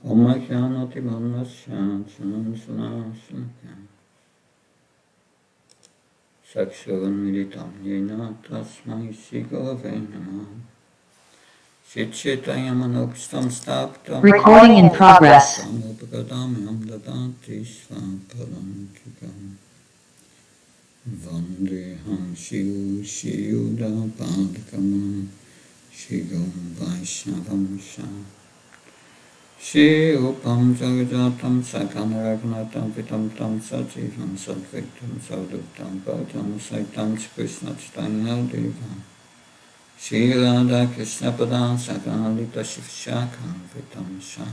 Om Jnanati Bandhasya Chanansanasana Sakshavanulitam Yena Tasmai Shigave Namah Chichitayamanokshtam Staptam Recording in progress. Samupakadamyam Dadati Svapalantikam Vandeham Shivu Shiyuda Padakam Shigam Vaishnavam Sham Shri Upam Jagajatam Sakanaragnatam Vitam Tam Sajivam Sadvitam Saduktam Bautam Saitam Krishna Chaitanya Devam Shri Radha Krishna Padam Sakanalita Shivshakam Vitam Shah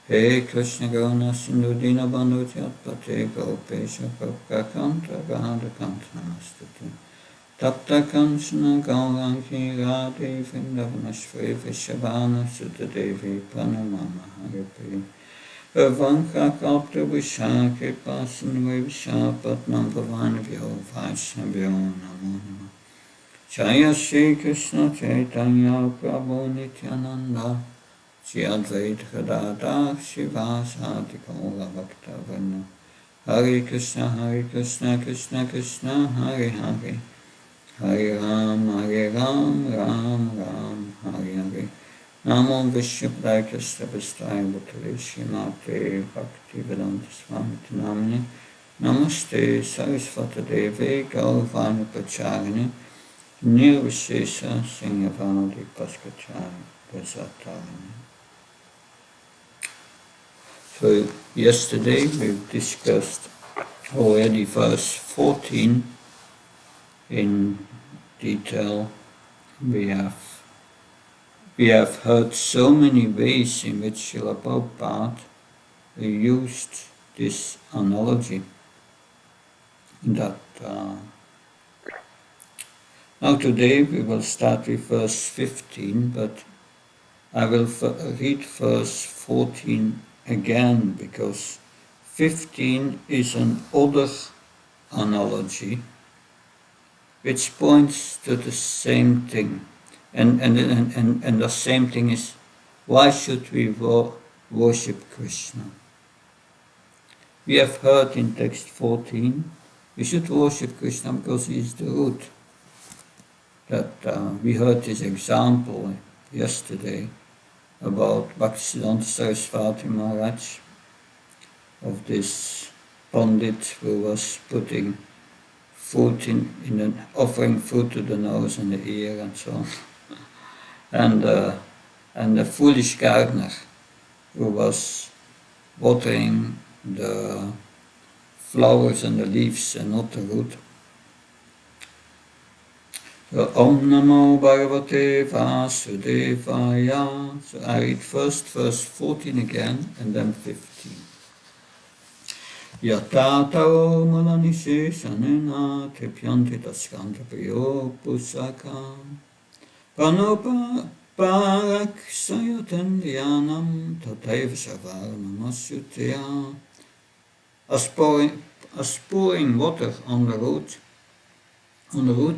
He Krishna Gauna Sindhu Dina Bandhu Jatpate Gopesha Gopkakanta Radha Kanta Namastute Tapta Kanchana Gaurangi Radhe Vrindavanashri Vishabhana Sutta Devi Pranamama Haripi Vanka Kalpta Vishaki Pasanve Vishapatnam Pavanavyo Vaishnavyo Namo Namo Jaya Shri Krishna Chaitanya Prabhu Nityananda Shri Advaita Gadadhar Shivasati Gaura Bhakta Vrinda Hare Krishna Krishna Krishna Hare Hare Hare Ram, Ram Ram, Hare Hare. Namo Vishnupadaya Krishna Vistaya Bhutale Srimate Bhaktivedanta Swami Namne Namaste Saraswata Devi Gauravani Pacharani Nirvishesha Singhavadi Paskachari Prasattarani. So yesterday we've discussed already verse 14 in detail. We have heard so many ways in which Srila Prabhupada used this analogy that now today we will start with verse 15, but I will read verse 14 again because 15 is an other analogy which points to the same thing. And the same thing is, why should we worship Krishna? We have heard in text 14, we should worship Krishna because he is the root. That we heard this example yesterday about Bhaktisiddhanta Saraswati Maharaj, of this Pandit who was putting food offering food to the nose and the ear and so on. And the foolish gardener who was watering the flowers and the leaves and not the root. So, Om Namo Bhagavate Vasudevaya. So I read first verse 14 again and then 15. Yatataro Malanishe Sanena Tepyanti Taskanta Priyo Pusakam Panopa Parak Sayatendriyanam Tatev Savarmamasyutya. As pouring water on the root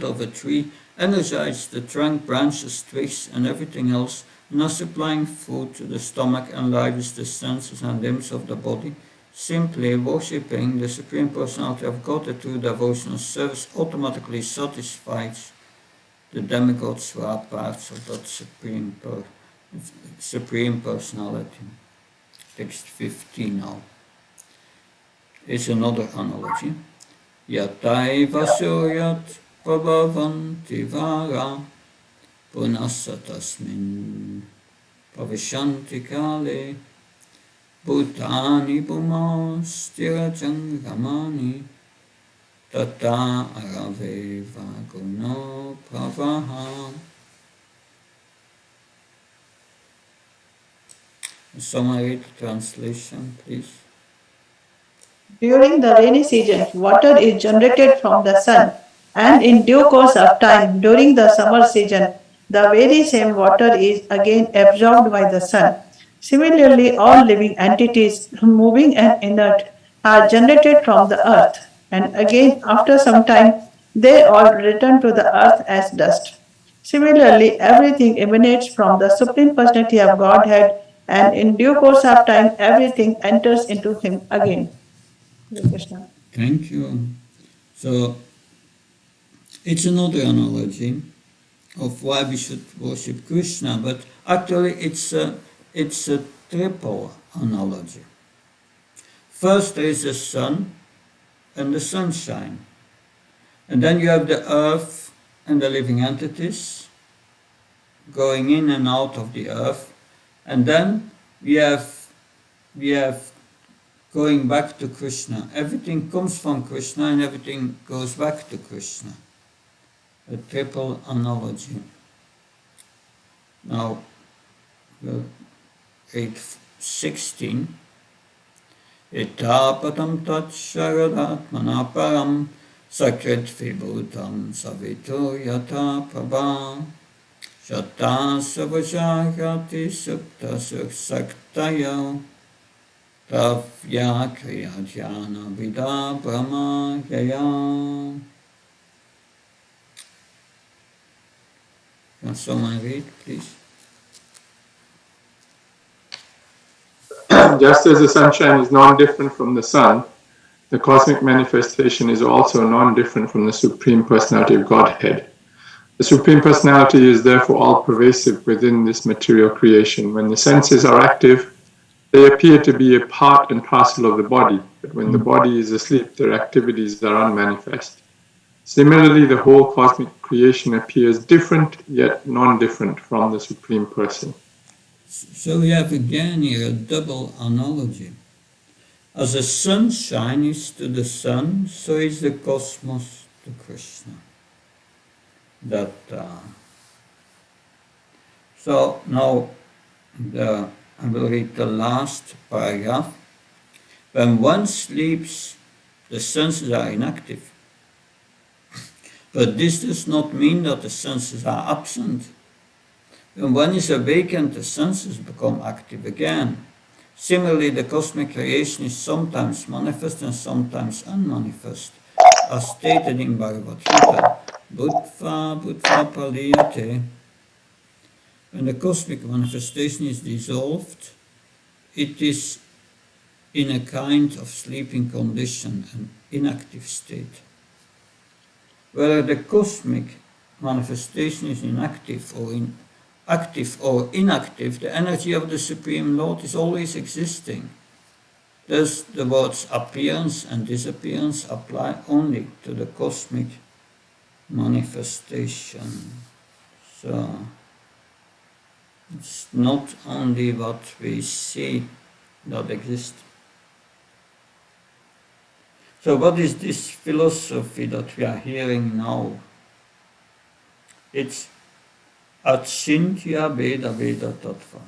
of a tree energizes the trunk, branches, twigs and everything else, and as supplying food to the stomach enlivens the senses and limbs of the body. Simply worshipping the Supreme Personality of Godhead through devotional service automatically satisfies the demigods who are parts of that Supreme Personality. Text 15 now. Is another analogy. Yataiva suryat prabhavanti vara punassa tasmin pavishanti kale Bhutani Bhumastira Jangamani Tata Arave Vaguno Pravaha. Summary translation, please. During the rainy season, water is generated from the sun, and in due course of time, during the summer season, the very same water is again absorbed by the sun. Similarly, all living entities, moving and inert, are generated from the earth, and again, after some time, they all return to the earth as dust. Similarly, everything emanates from the Supreme Personality of Godhead and in due course of time, everything enters into him again. Hare Krishna. Thank you. So it's another analogy of why we should worship Krishna, but actually it's a triple analogy. First there is the sun and the sunshine, and then you have the earth and the living entities going in and out of the earth, and then we have going back to Krishna. Everything comes from Krishna and everything goes back to Krishna. A triple analogy. Now, 8:16. Etapatam tat sharadatmana param sakrit vibhutam savitu yata prabha shata savajagati sukta saktayo tavya kriya dhyana vida brahma yaya. Can someone read, please? Just as the sunshine is non-different from the sun, the cosmic manifestation is also non-different from the Supreme Personality of Godhead. The Supreme Personality is therefore all-pervasive within this material creation. When the senses are active, they appear to be a part and parcel of the body, but when the body is asleep, their activities are unmanifest. Similarly, the whole cosmic creation appears different yet non-different from the Supreme Person. So we have again here a double analogy. As the sunshine is to the sun, so is the cosmos to Krishna. So now I will read the last paragraph. When one sleeps, the senses are inactive. But this does not mean that the senses are absent. When one is awakened, the senses become active again. Similarly, the cosmic creation is sometimes manifest and sometimes unmanifest, as stated in Bhagavad Gita, Bhutva Paliyate. When the cosmic manifestation is dissolved, it is in a kind of sleeping condition, an inactive state. Whether the cosmic manifestation is active or inactive, the energy of the Supreme Lord is always existing. Thus, the words appearance and disappearance apply only to the cosmic manifestation. So, it's not only what we see that exists. So what is this philosophy that we are hearing now? It's Achintya Veda Veda Tattva.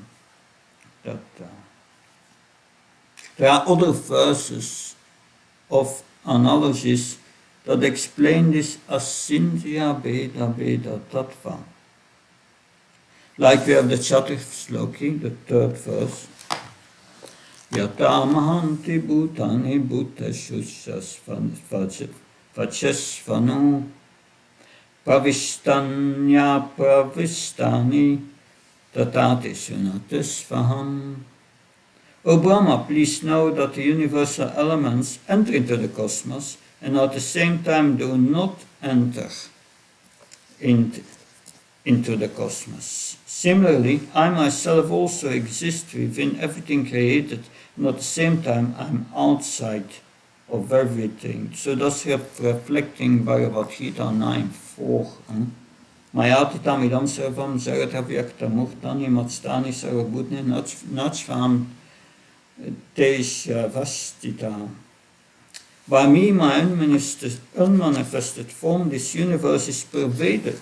There are other verses of analogies that explain this Achintya Veda Veda Tattva. Like we have the Chaturth Sloki, the third verse. Yata mahanti bhutani bhutashushas vachesvanu pravistanya pravistani tatati sunatisvaham. O Brahma, please know that the universal elements enter into the cosmos and at the same time do not enter into the cosmos. Similarly, I myself also exist within everything created, and at the same time I'm outside of everything. So that's reflecting Bhagavad Gita 9:4. Mayatitam idam sarvam jagathavyakta muhtani matstani sarvabhutni nachvam tesha vastita. By me, my unmanifested form, this universe is pervaded.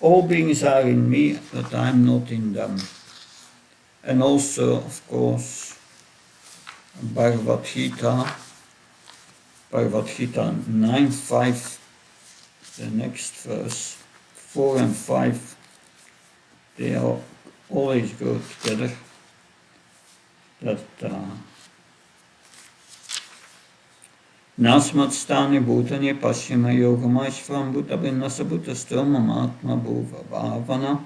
All beings are in me, but I am not in them. And also, of course, Bhagavad Gita 9:5, the next verse, 4 and 5, they are always go together. Nasmat stani bhutani pashyama yogamaishvam bhutabhinasa bhutastomam atma bhuva bhavana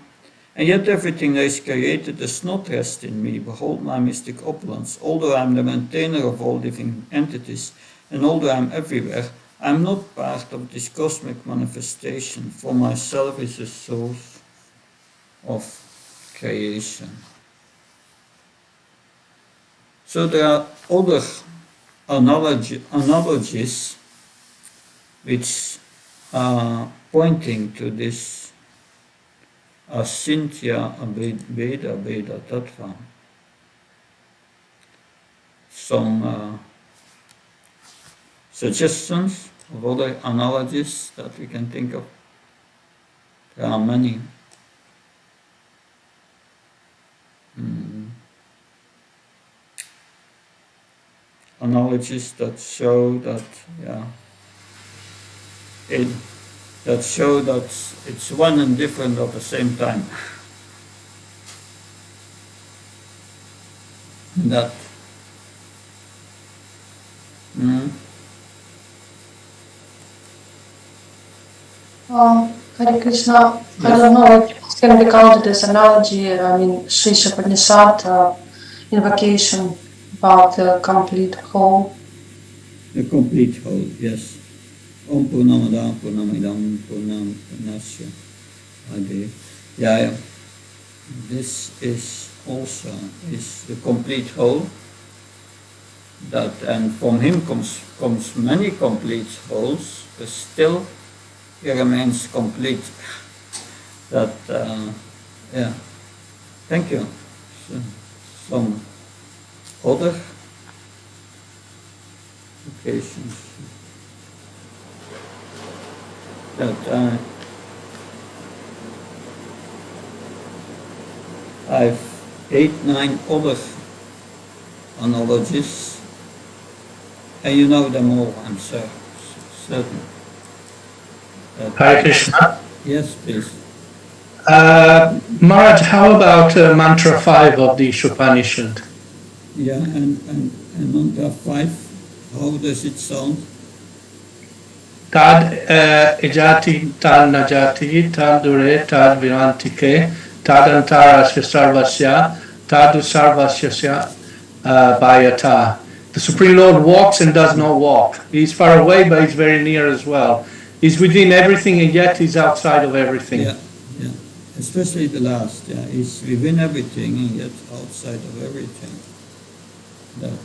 And yet everything that is created does not rest in me. Behold my mystic opulence. Although I am the maintainer of all living entities, and although I am everywhere, I am not part of this cosmic manifestation, for myself is the source of creation. So there are other analogies which are pointing to this Asintya Abheda Veda Tattva. Some suggestions of other analogies that we can think of. There are many. Analogies that show that, that show that it's one and different at the same time. That. Hare Krishna, I don't know if it can be counted as analogy. I mean, Sri Upanishad invocation about the complete whole. The complete whole, yes. Om Purnamada Purnamidam Purnam Purnasya Adi. Yeah. This is also the complete whole. That, and from him comes many complete wholes, but still he remains complete. That, thank you. So, some other occasions that I've 8-9 other analogies, and you know them all, I'm certain. Hare Krishna. Yes, please. Maharaj, how about Mantra 5 of the Upanishad? Yeah, and Mantra 5, how does it sound? Tad ejati, tad najati, tad dure, tad virantike, tad antarasya sarvasya, tadu sarvasya bhayata. The Supreme Lord walks and does not walk. He's far away, but he's very near as well. He's within everything, and yet he's outside of everything. Yeah. Especially the last, he's within everything and yet outside of everything. That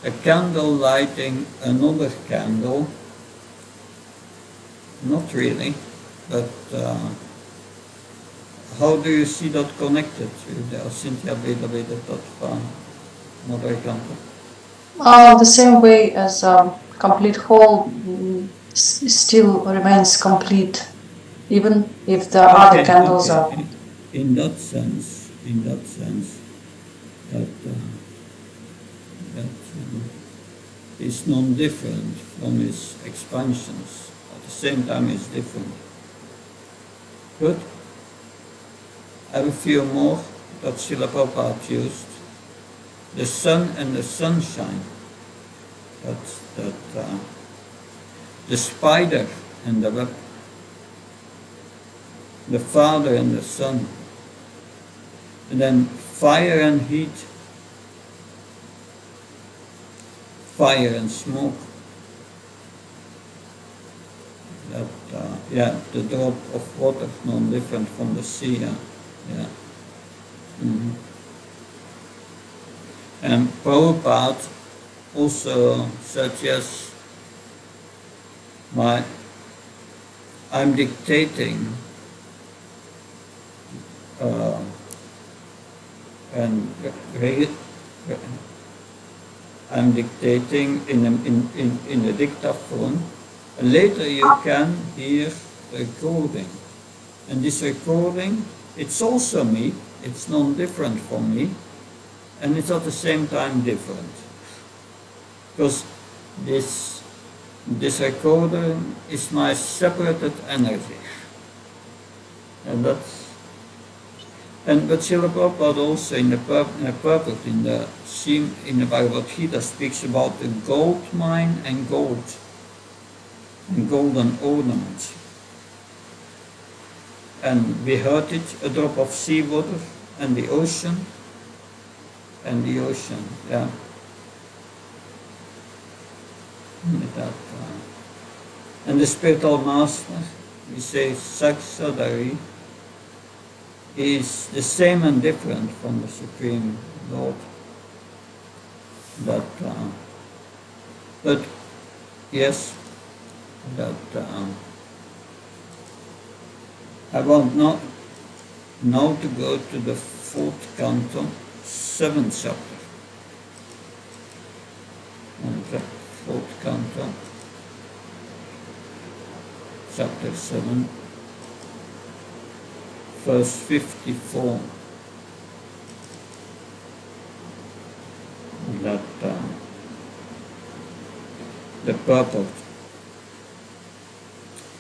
a candle lighting another candle, not really, but how do you see that connected with the Asintya Veda Veda Tattva, Mother Kanta? The same way as complete whole still remains complete, even if the other candles are. In that sense, that is non-different from his expansions. At the same time, it's different. Good. I have a few more that Srila Prabhupada used. The sun and the sunshine. The spider and the web. The Father and the Son. And then fire and heat. Fire and smoke. The drop of water, no different from the sea. And Prabhupada also said, yes, I'm dictating I'm dictating in the dictaphone, and later you can hear recording. And this recording, it's also me, it's non-different from me, and it's at the same time different. Because this recording is my separated energy. But Srila Prabhupada also in the purport in the Bhagavad Gita speaks about the gold mine and gold. and golden ornaments. And we heard it, a drop of seawater, and the ocean, yeah. And the spiritual master, we say Saksadari, is the same and different from the Supreme Lord. But yes, I want now to go to the 4th canto, 7th chapter. And the 4th canto, chapter 7, verse 54. That the purport.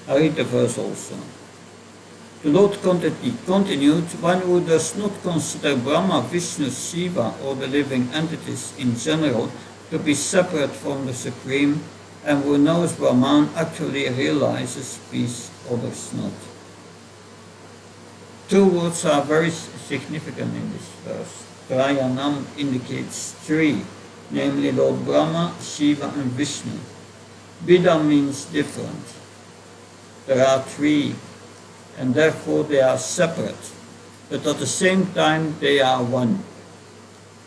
I read the verse also. The Lord continued, one who does not consider Brahma, Vishnu, Shiva, or the living entities in general to be separate from the Supreme, and who knows Brahman actually realizes peace, others not. Two words are very significant in this verse. Trayanam indicates three, namely Lord Brahma, Shiva, and Vishnu. Vida means different. There are three, and therefore they are separate, but at the same time they are one.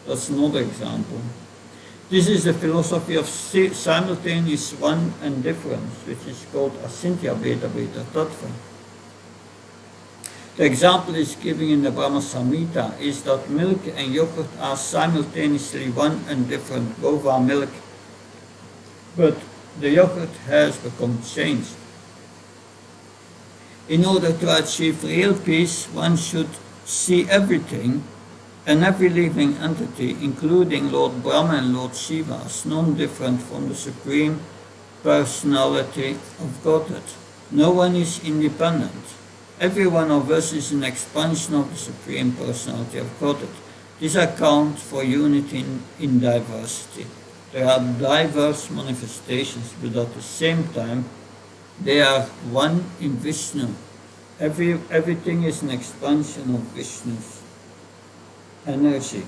That's another example. This is the philosophy of simultaneous one and difference, which is called Asintya Beta Beta Tattva. The example is given in the Brahma Samhita is that milk and yogurt are simultaneously one and different. Both are milk, but the yogurt has become changed. In order to achieve real peace, one should see everything and every living entity, including Lord Brahma and Lord Shiva, as non-different from the Supreme Personality of Godhead. No one is independent. Every one of us is an expansion of the Supreme Personality of Godhead. This accounts for unity in diversity. There are diverse manifestations, but at the same time, they are one in Vishnu. Everything is an expansion of Vishnu's energy.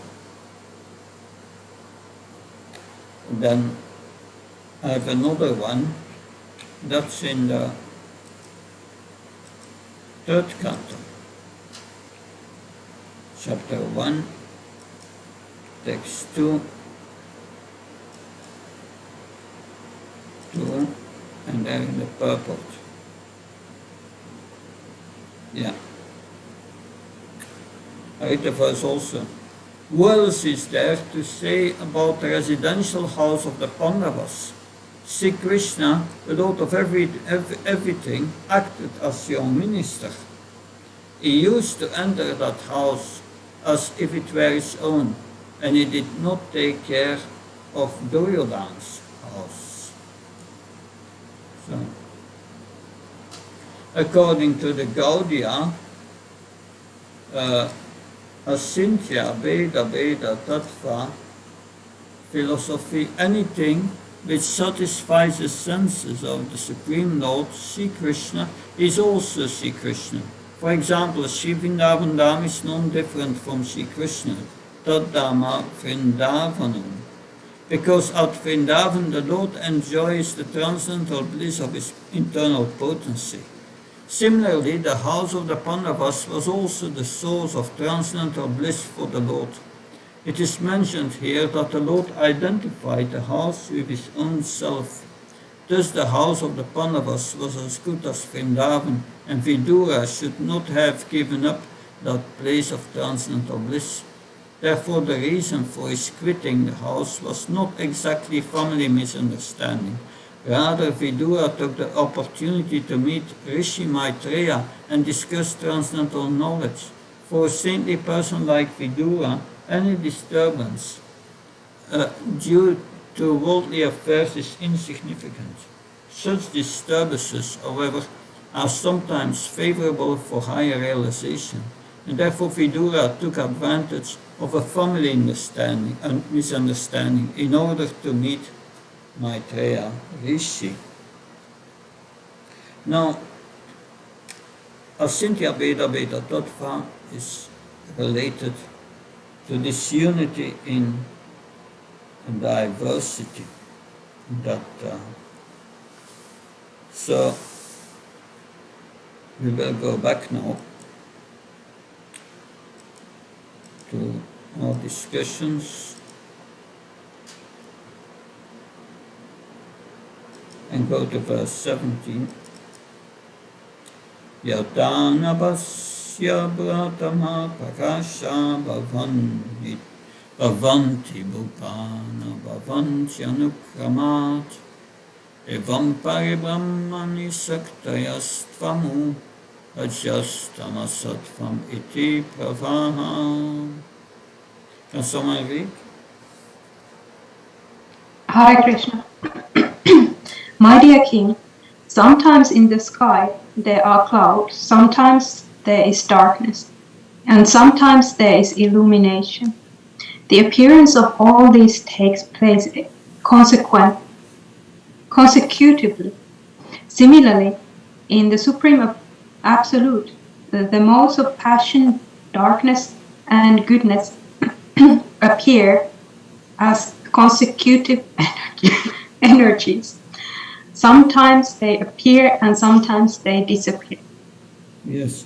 And then I have another one, that's in the 3rd canto, chapter 1, text 2, and there in the purport. Yeah. I read the verse also. Who else is there to say about the residential house of the Pandavas? Sri Krishna, the Lord of everything, acted as your minister. He used to enter that house as if it were his own, and he did not take care of Duryodhana's house. So, according to the Gaudiya, Asintya Veda Veda Tattva philosophy, anything which satisfies the senses of the Supreme Lord, Sri Krishna, is also Sri Krishna. For example, Sri Vrindavan Dham is non-different from Sri Krishna, Taddhama Vrindavanam. Because at Vrindavan the Lord enjoys the transcendental bliss of his internal potency. Similarly, the house of the Pandavas was also the source of transcendental bliss for the Lord. It is mentioned here that the Lord identified the house with his own self. Thus the house of the Pandavas was as good as Vrindavan, and Vidura should not have given up that place of transcendental bliss. Therefore the reason for his quitting the house was not exactly family misunderstanding. Rather, Vidura took the opportunity to meet Rishi Maitreya and discuss transcendental knowledge. For a saintly person like Vidura, any disturbance due to worldly affairs is insignificant. Such disturbances, however, are sometimes favorable for higher realization, and therefore Vidura took advantage of a family misunderstanding in order to meet Maitreya Rishi. Now, Asintya Veda Veda Tattva is related to this unity in diversity. So we will go back now to our discussions and go to verse 17. Yadanabasya Bratama Prakasha Bhavanti Bhupana Bhavanti Anukramat Evam Paribrahmani Saktayastvamu Ajastamasattvam Iti Pravaha. Can someone read? Hare Krishna. My dear King, sometimes in the sky there are clouds, sometimes there is darkness, and sometimes there is illumination. The appearance of all these takes place consecutively. Similarly, in the Supreme Absolute, the modes of passion, darkness, and goodness appear as consecutive energies. Sometimes they appear and sometimes they disappear. Yes.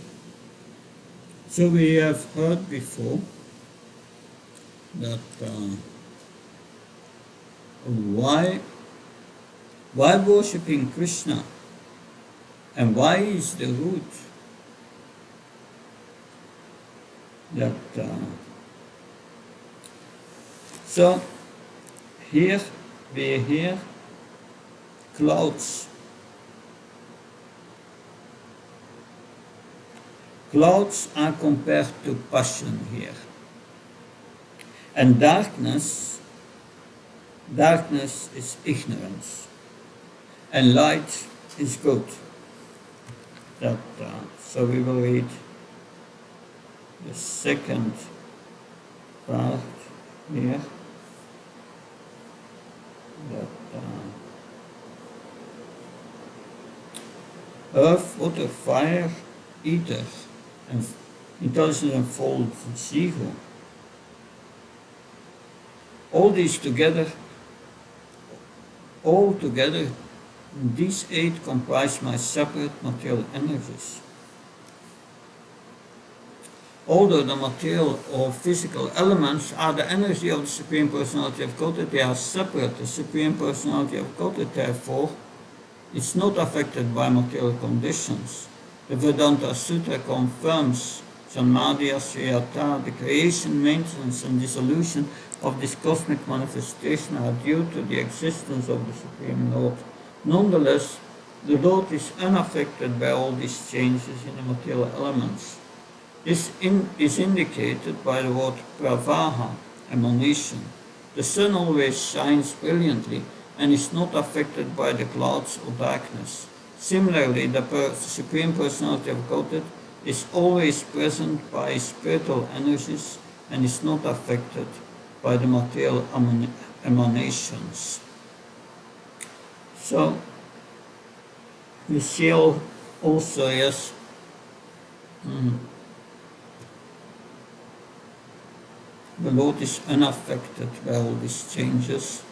So we have heard before that why worshipping Krishna and why is the root that so here we hear clouds. Clouds are compared to passion here. And darkness is ignorance. And light is good. So we will read the second part here. Earth, water, fire, ether, and intelligence unfolds zero. All together, these 8 comprise my separate material energies. Although the material or physical elements are the energy of the Supreme Personality of Godhead, they are separate. The Supreme Personality of Godhead, therefore, is not affected by material conditions. The Vedanta Sutra confirms Janmadhyā Sriyata, the creation, maintenance, and dissolution of this cosmic manifestation are due to the existence of the Supreme Lord. Nonetheless, the Lord is unaffected by all these changes in the material elements. This is indicated by the word pravaha, emanation. The sun always shines brilliantly and is not affected by the clouds or darkness. Similarly, the Supreme Personality of Godhead is always present by spiritual energies and is not affected by the material emanations. So, we see also, yes, the Lord is unaffected by all these changes,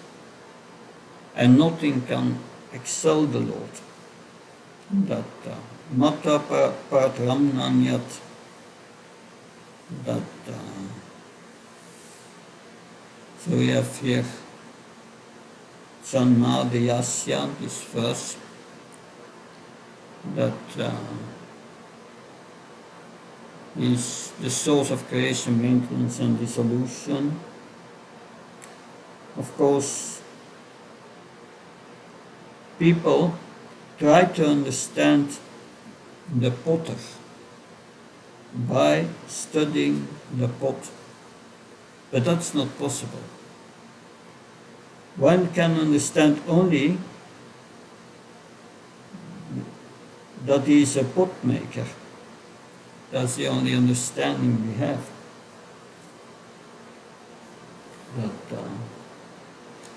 and nothing can excel the Lord. That mata patramnanyat, that so we have here Janmadhyasya, this verse, that is the source of creation, maintenance, and dissolution. Of course, people try to understand the potter by studying the pot, but that's not possible. One can understand only that he is a pot maker. That's the only understanding we have. But,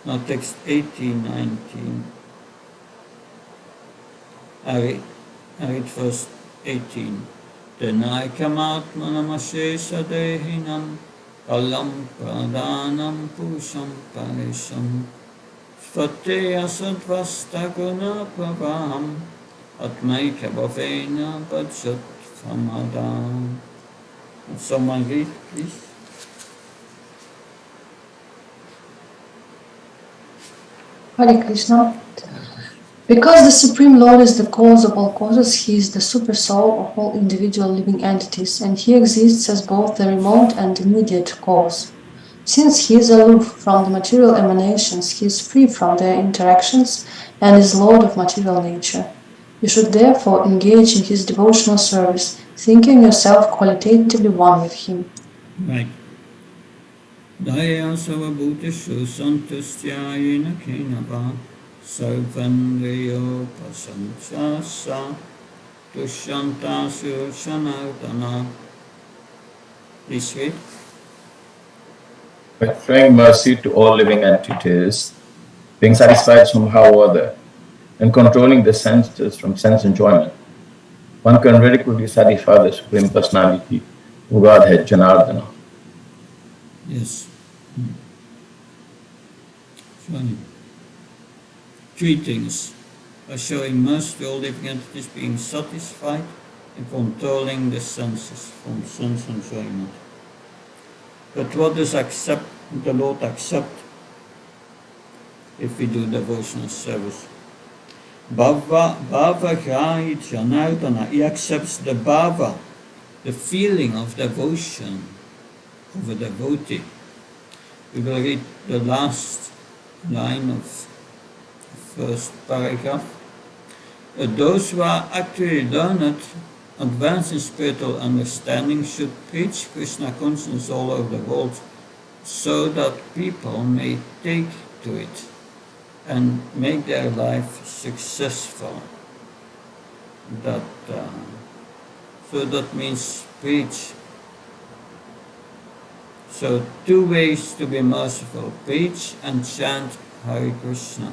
now text 18, 19. I read verse 18. Tenaikamatmanamashesha dehinam kalam pradhanam purusham parisham Svateya sadvastaguna prabham atmaika bhavena bhajat samadam. Someone read, please. Hare Krishna. Because the Supreme Lord is the cause of all causes, He is the super soul of all individual living entities, and He exists as both the remote and immediate cause. Since He is aloof from the material emanations, He is free from their interactions and is Lord of material nature. You should therefore engage in His devotional service, thinking yourself qualitatively one with Him. Right. Daya savabhuteshu santustyayena kinava sarvandeyo pasanchasa tushyantasu sanardana. Please read. By showing mercy to all living entities, being satisfied somehow or other, and controlling the senses from sense enjoyment, one can very quickly satisfy the Supreme Personality of Godhead, Janardana. Yes. Funny. Three things. By showing mercy to all living entities, being satisfied, and controlling the senses from sense enjoyment. But what does the Lord accept if we do devotional service? Bhava Ghai Janardana. He accepts the bhava, the feeling of devotion of a devotee. We will read the last line of the first paragraph. Those who are actually learned, advanced in spiritual understanding, should preach Krishna consciousness all over the world so that people may take to it and make their life successful. So that means preach. So 2 ways to be merciful: preach and chant Hare Krishna.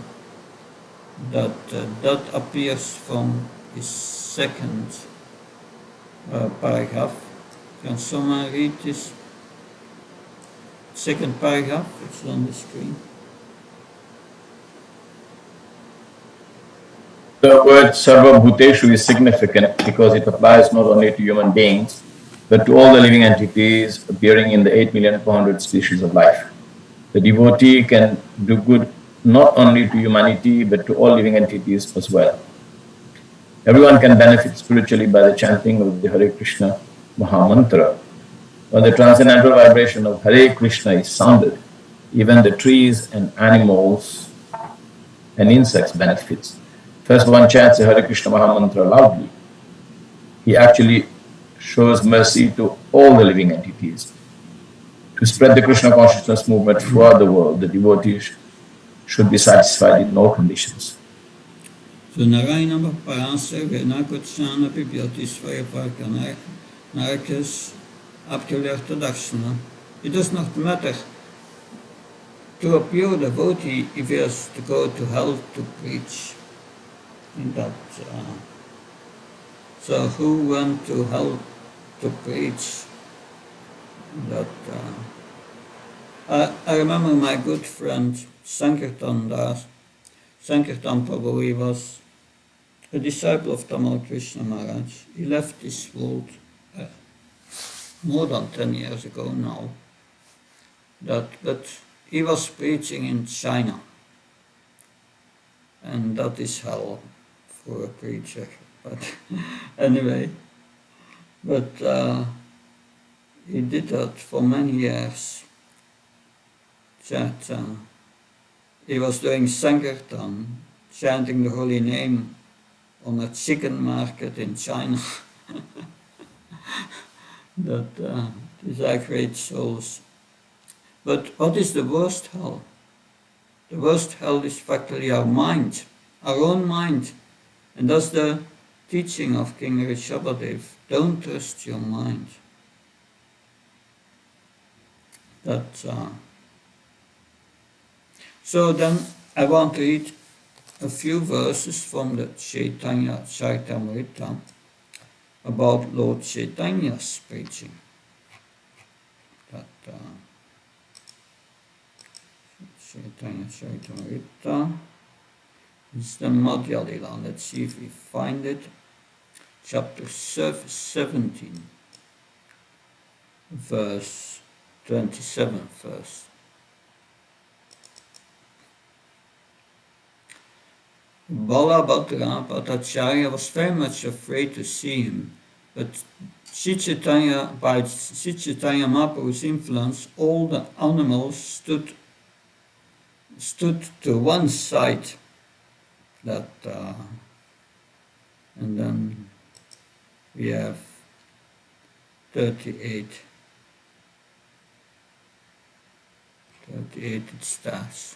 That appears from his second paragraph. Can someone read this second paragraph? It's on the screen. The word Sarva Bhuteshu is significant because it applies not only to human beings, but to all the living entities appearing in the 8,400,000 species of life. The devotee can do good not only to humanity, but to all living entities as well. Everyone can benefit spiritually by the chanting of the Hare Krishna Mahamantra. When the transcendental vibration of Hare Krishna is sounded, even the trees and animals and insects benefits. First one chants the Hare Krishna Mahamantra loudly. He actually shows mercy to all the living entities. To spread the Krishna consciousness movement throughout the world, the devotees should be satisfied in all conditions. So Narayana Parasa Venakotshana Bibyatisvaya Parkanai Narakas Abgelegte Dakshana. It does not matter to a pure devotee if he has to go to hell to preach. In that, so who went to hell to preach? I remember my good friend Sankirtan Das. Sankirtan Prabhu, he was a disciple of Tamal Krishna Maharaj. He left this world more than 10 years ago now. But he was preaching in China, and that is hell for a preacher. But anyway, he did that for many years. He was doing Sankirtan, chanting the holy name on a chicken market in China. These are great souls. But what is the worst hell? The worst hell is factually our mind, our own mind. And that's the teaching of King Rishabhadev. Don't trust your mind. So then I want to read a few verses from the Chaitanya Charitamrita about Lord Chaitanya's preaching. That Chaitanya Charitamrita is the Madhya Lila. Let's see if we find it. Chapter 17, verse 27 first. Balabhadra Bhattacharya was very much afraid to see him, but by Sri Chaitanya Mahaprabhu's influence, all the animals stood to one side. That and then we have 38 it starts.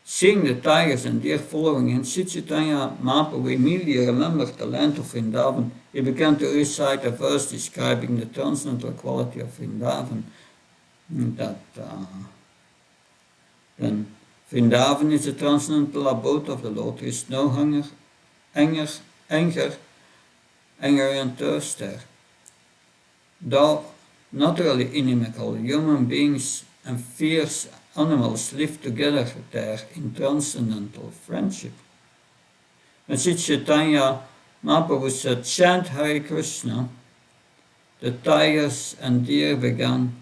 Seeing the tigers and deer following him, Sri Chaitanya Mahaprabhu immediately remembered the land of Vrindavan. He began to recite a verse describing the transcendental quality of Vrindavan. That then Vrindavan is the transcendental abode of the Lord. There is no hunger, anger and thirst there. Though naturally inimical, human beings and fierce animals live together there in transcendental friendship. When Sri Chaitanya Mahaprabhu said, "Chant Hare Krishna," the tigers and deer began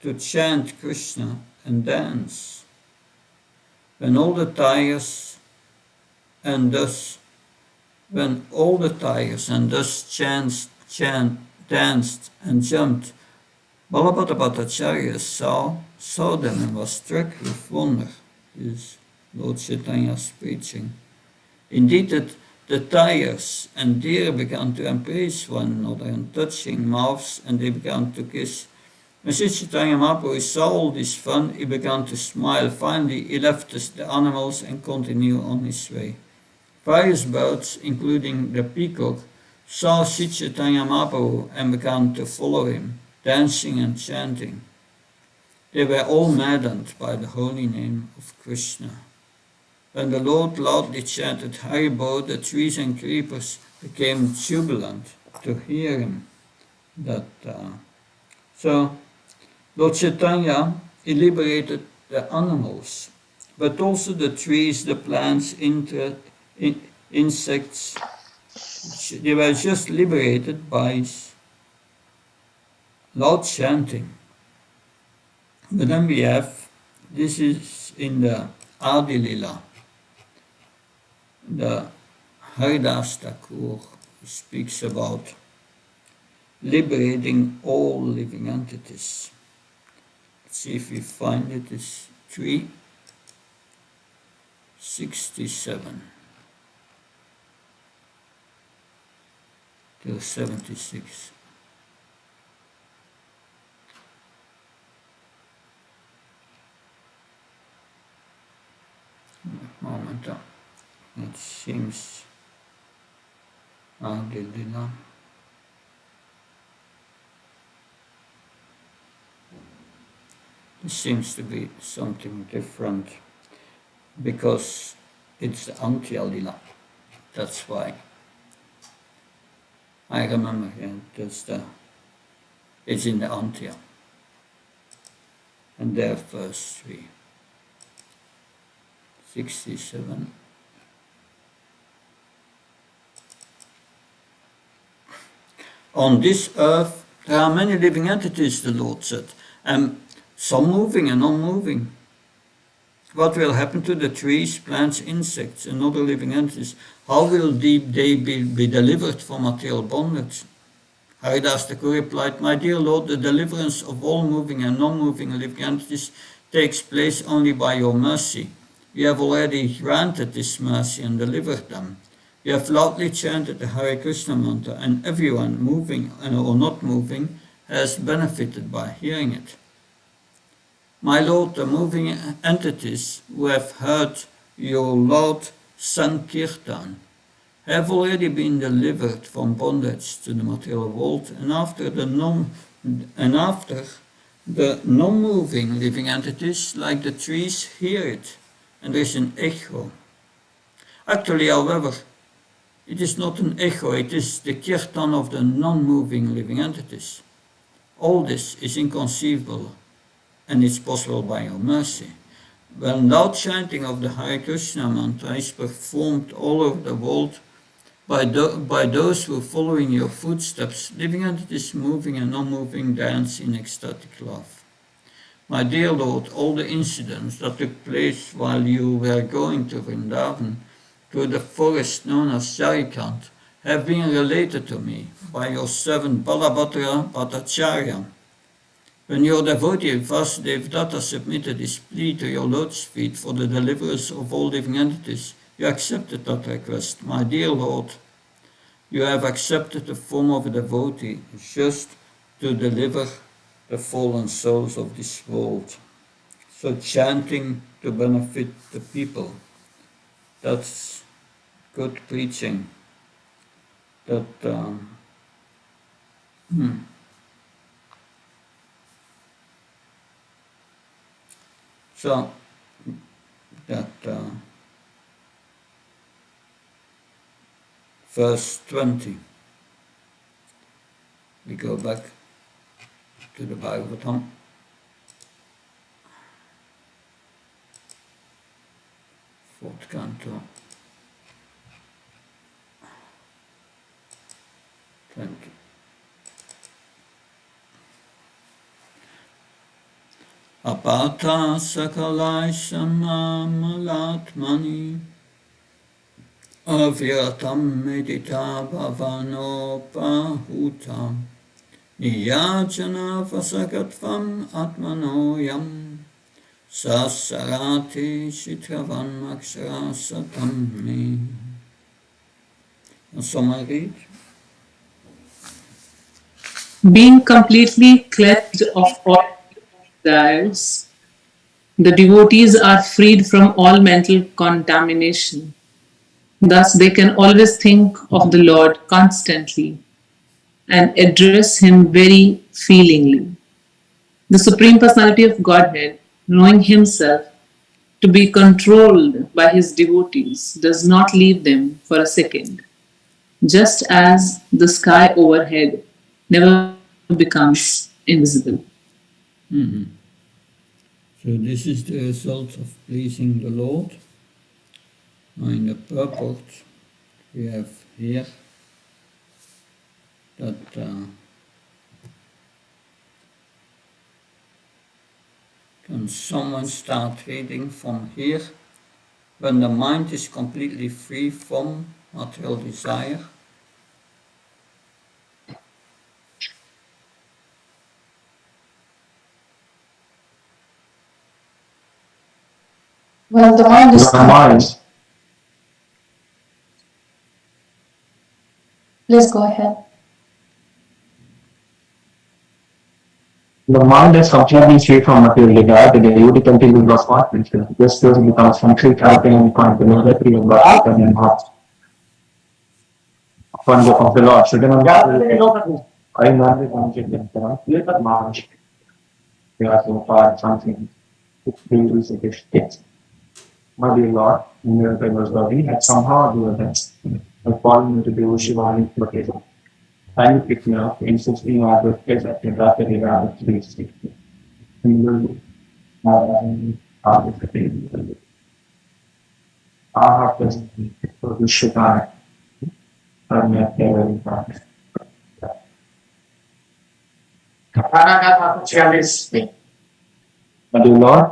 to chant Krishna and dance. When all the tigers and thus danced and jumped, Balabhadra Bhattacharya saw them and was struck with wonder. This is Lord Chaitanya's preaching. Indeed, the tigers and deer began to embrace one another and touching mouths, and they began to kiss. When Sri Chaitanya Mahaprabhu saw all this fun, he began to smile. Finally, he left the animals and continued on his way. Various birds, including the peacock, saw Sri Chaitanya Mahaprabhu and began to follow him, dancing and chanting. They were all maddened by the holy name of Krishna. When the Lord loudly chanted Haribo, the trees and creepers became jubilant to hear him. So Lord Chaitanya liberated the animals, but also the trees, the plants, insects. They were just liberated by his loud chanting. But then we have, this is in the Adi Lila, the Haridas Thakur speaks about liberating all living entities. Let's see if we find it. It's 367 to 76. Moment. It seems Adi Lila. It seems to be something different because it's the Antya Lila. That's why. I remember, it's in the Antya. And there, verse 3. 67. On this earth, there are many living entities, the Lord said, and some moving and non-moving. What will happen to the trees, plants, insects, and other living entities? How will they be delivered from material bondage? Haridas Thakur replied, "My dear Lord, the deliverance of all moving and non-moving living entities takes place only by your mercy. You have already granted this mercy and delivered them. You have loudly chanted the Hare Krishna mantra, and everyone, moving or not moving, has benefited by hearing it. My Lord, the moving entities who have heard your loud Sankirtan have already been delivered from bondage to the material world, and after The non-moving living entities, like the trees, hear it, and there is an echo. Actually, however, it is not an echo, it is the kirtan of the non-moving living entities. All this is inconceivable, and it's possible by your mercy. When loud chanting of the Hare Krishna mantra is performed all over the world by those who follow in your footsteps, living entities moving and non-moving dance in ecstatic love. My dear Lord, all the incidents that took place while you were going to Vrindavan, through the forest known as Jarikant, have been related to me by your servant Balabhadra Bhattacharya. When your devotee Vasudevadatta submitted his plea to your lotus feet for the deliverance of all living entities, you accepted that request. My dear Lord, you have accepted the form of a devotee just to deliver the fallen souls of this world. So chanting to benefit the people, that's good preaching. So that verse 20, we go back to the Bhagavatam. Fourth canto, 20. Apata sakalai samamalatmani aviratam medita bhavanopahuta niyajana vasagatvam atmanoyam sasarati shitravan maksharasatam me. And summary. Being completely cleansed of all desires, the devotees are freed from all mental contamination. Thus, they can always think of the Lord constantly and address Him very feelingly. The Supreme Personality of Godhead, knowing Himself to be controlled by His devotees, does not leave them for a second, just as the sky overhead never becomes invisible. Mm-hmm. So this is the result of pleasing the Lord. Now in the purport we have here that can someone start reading from here? When the mind is completely free from material desire, Well, the mind is Please go ahead. The mind is completely free from material desire. The devotee continues lost consciousness. This person becomes complete, happy and confident and heart. Upon of the Lord. So then I know the consciousness. We are so far something which brings us a my dear Lord, in your famous body, had somehow do events have fallen into the Ushivani location. Time picked me up, insisting on the case that the rapidly around the street. Similarly, I have present for the Shaitan. I met very fast. My dear Lord,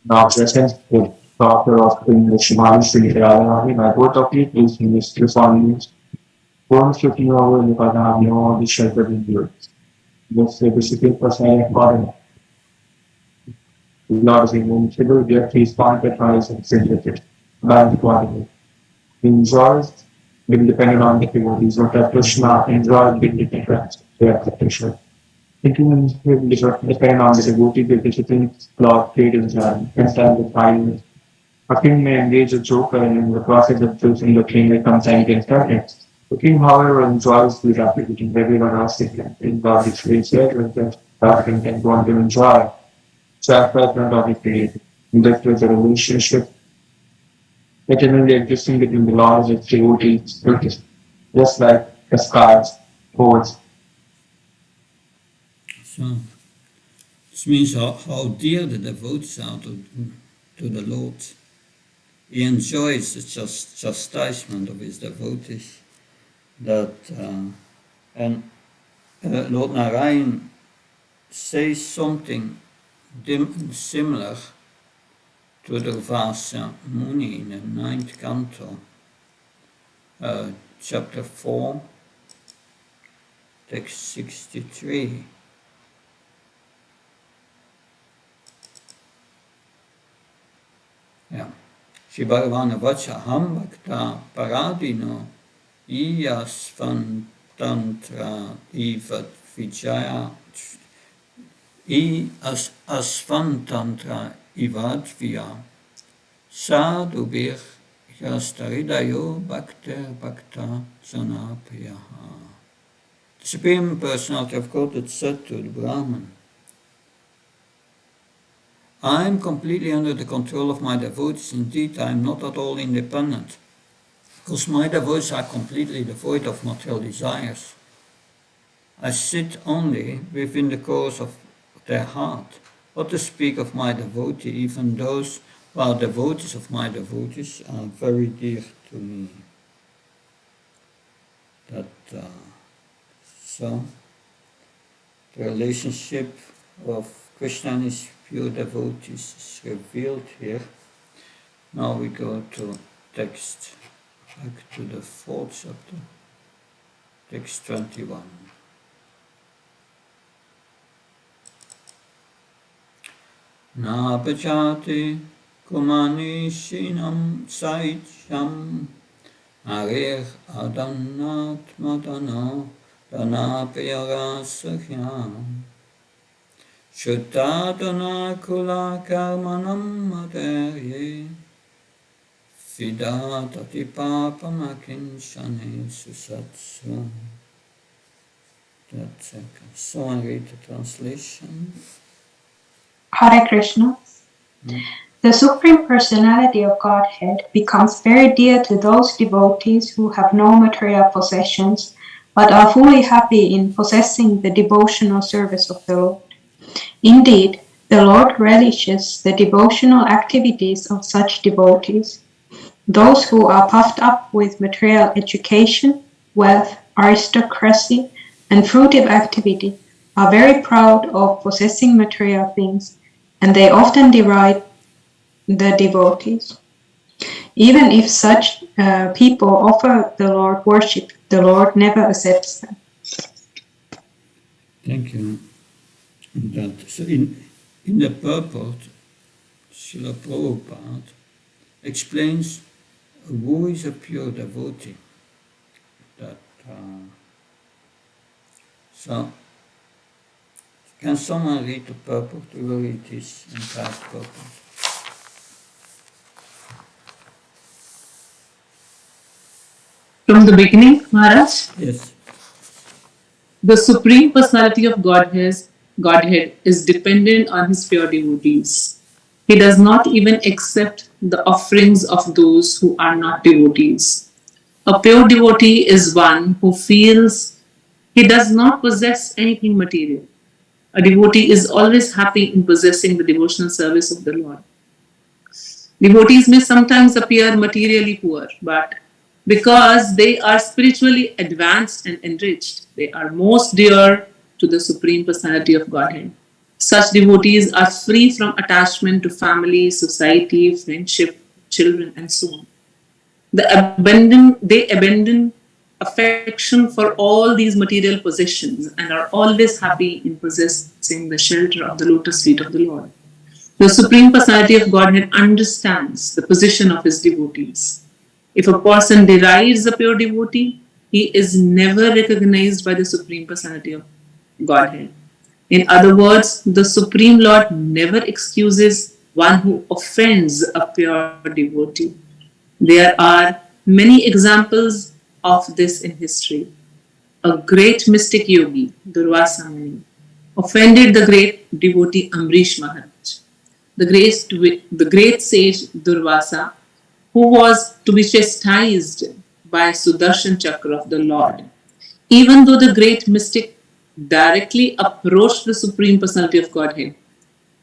now present with Doctor of the Shimali Sri Radharani, my both of you is in this response. Once looking over the Padam, all the shelter in you. This is the Supreme Personality of God. The Lord is invincible, yet he is quantified and sensitive. By the quantity. He enjoys being dependent on the devotees, but that Krishna enjoys being dependent on Krishna. Thinking dependent on the devotee, the discipline, Lord, faith, and joy, and stand with kindness. A king may engage a joker in the process of choosing the king becomes angry and started. The king, however, enjoys the rapidity. Everyone asks him in God experience Nothing can want to enjoy. Self-judgment of the creator. That was a relationship eternally existing between the Lord and its devotees, just like the skies, holds. So, this means how dear the devotees are to the Lord. He enjoys the chastisement of his devotees. And Lord Narayan says something similar to the Vasa Muni in the 9th canto, chapter 4, text 63. Yeah. Shri Bhagavana Vacha Ham Bhakta Paradino Iyasvan Tantra Ivat Vijaya Asvantantra Ivadvya Sadhubir Yastaridayo Bhakter Bhakta Janapriyaha. The Supreme Personality of Godhead said to the Brahman, I am completely under the control of my devotees. Indeed, I am not at all independent, because my devotees are completely devoid of material desires. I sit only within the course of their heart. What to speak of my devotee, even those who are devotees of my devotees are very dear to me. So, the relationship of Krishna and his pure devotees is revealed here. Now we go to text, back to the 4th chapter, text 21. Na pachati kumanishinam saicham arir adanat madana danapyarasahyam Shuddhadana kula karmanam materye Siddhatati papamakinshane susatsu. That's a summary to translation. Hare Krishna. The Supreme Personality of Godhead becomes very dear to those devotees who have no material possessions, but are fully happy in possessing the devotional service of the Lord. Indeed, the Lord relishes the devotional activities of such devotees. Those who are puffed up with material education, wealth, aristocracy, and fruitive activity are very proud of possessing material things, and they often deride the devotees. Even if such people offer the Lord worship, the Lord never accepts them. Thank you. So in the purport, Srila Prabhupada explains who is a pure devotee. So, can someone read the purport? We will read this entire purport. From the beginning, Maharaj? Yes. The Supreme Personality of Godhead is dependent on his pure devotees. He does not even accept the offerings of those who are not devotees. A pure devotee is one who feels he does not possess anything material. A devotee is always happy in possessing the devotional service of the Lord. Devotees may sometimes appear materially poor, but because they are spiritually advanced and enriched, they are most dear to the Supreme Personality of Godhead. Such devotees are free from attachment to family, society, friendship, children, and so on. They abandon affection for all these material possessions and are always happy in possessing the shelter of the lotus feet of the Lord. The Supreme Personality of Godhead understands the position of his devotees. If a person derides a pure devotee, he is never recognized by the Supreme Personality of Godhead. In other words, the Supreme Lord never excuses one who offends a pure devotee. There are many examples of this in history. A great mystic yogi, Durvasa Muni, offended the great devotee Amrish Maharaj, the great sage Durvasa, who was to be chastised by Sudarshan Chakra of the Lord. Even though the great mystic directly approached the Supreme Personality of Godhead,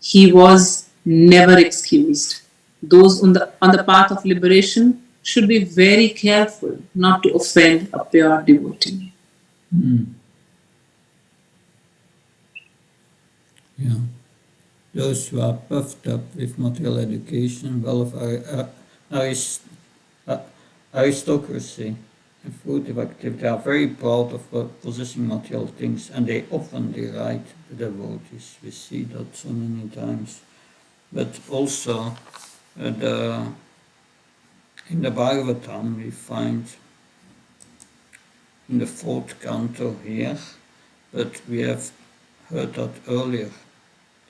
he was never excused. Those on the path of liberation should be very careful not to offend a pure devotee. Yeah. Those who are puffed up with material education, wealth, aristocracy, and fruitive activity are very proud of possessing material things, and they often deride the devotees. We see that so many times. But also, in the Bhagavatam, we find in the 4th canto here, but we have heard that earlier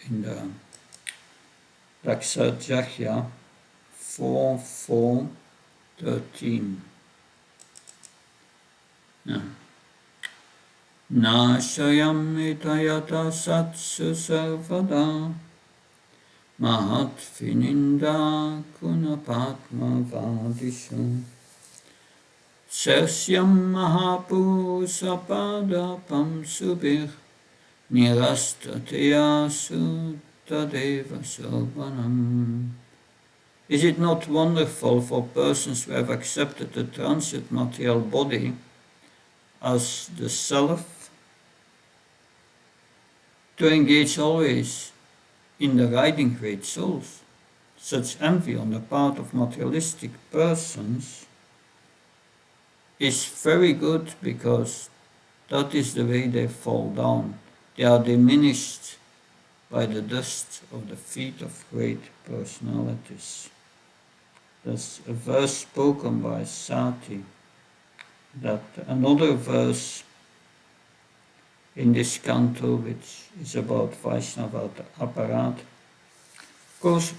in the Daksajahya 4:13. Nashayam itayata satsu sarvada mahat fininda kunapatma vadishu Sersyam mahapurusa padapam subir nirastatya sutadeva sobanam. Is it not wonderful for persons who have accepted the transit material body as the self to engage always in the riding great souls? Such envy on the part of materialistic persons is very good, because that is the way they fall down. They are diminished by the dust of the feet of great personalities. There's a verse spoken by Sati, that another verse in this canto, which is about Vaishnava Aparat. Of course,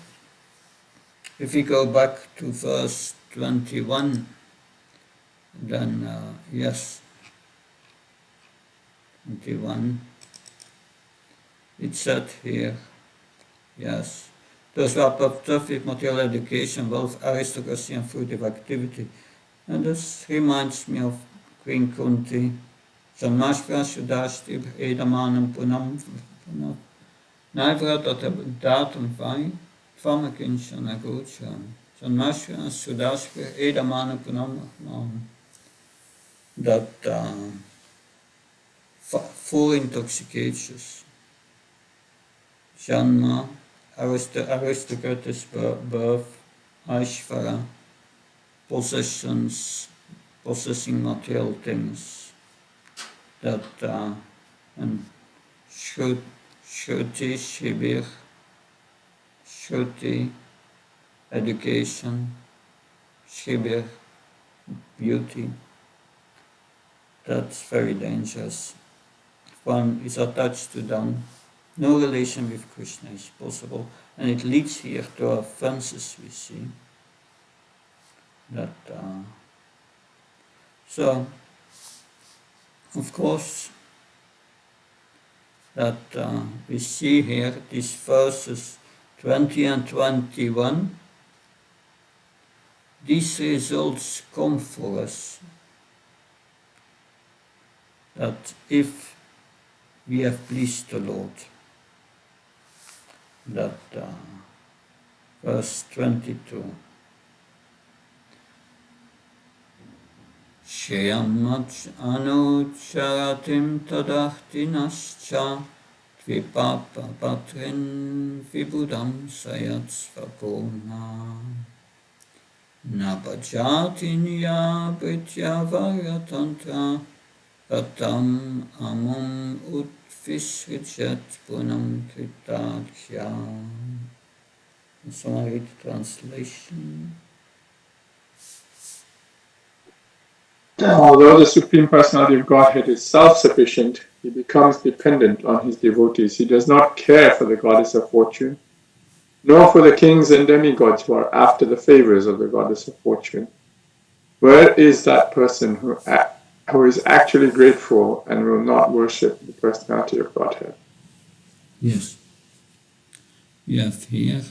if we go back to verse 21, then yes, 21, it said here, yes, those who are puffed up with material education, wealth, aristocracy, and fruitive activity. And this reminds me of Queen Kunti. Janmashvra Sudashti Edamanam Punam Naivra Datum Vai Tvamakinshana Gocham. Janmashvra Sudashti Edamanam Punam. That four intoxications. Janma, aristocratic birth, Aishvara, possessions, possessing material things, that and Shruti, Shibir, Shruti, education, Shibir, beauty. That's very dangerous. If one is attached to them, no relation with Krishna is possible, and it leads here to offenses we see. That so, of course, that we see here these verses 20 and 21. These results come for us, that if we have pleased the Lord, that verse 22. Sheyamach anucharatim tadachtinascha tvipapa patrin vibudam sayatsvapona nabajatinya brityavaryatantra patam amum utvisrichet punam kritadhya. Someone read the translation. Although the Supreme Personality of Godhead is self-sufficient, he becomes dependent on his devotees. He does not care for the goddess of fortune, nor for the kings and demigods who are after the favors of the goddess of fortune. Where is that person who is actually grateful and will not worship the Personality of Godhead? Yes. We have here.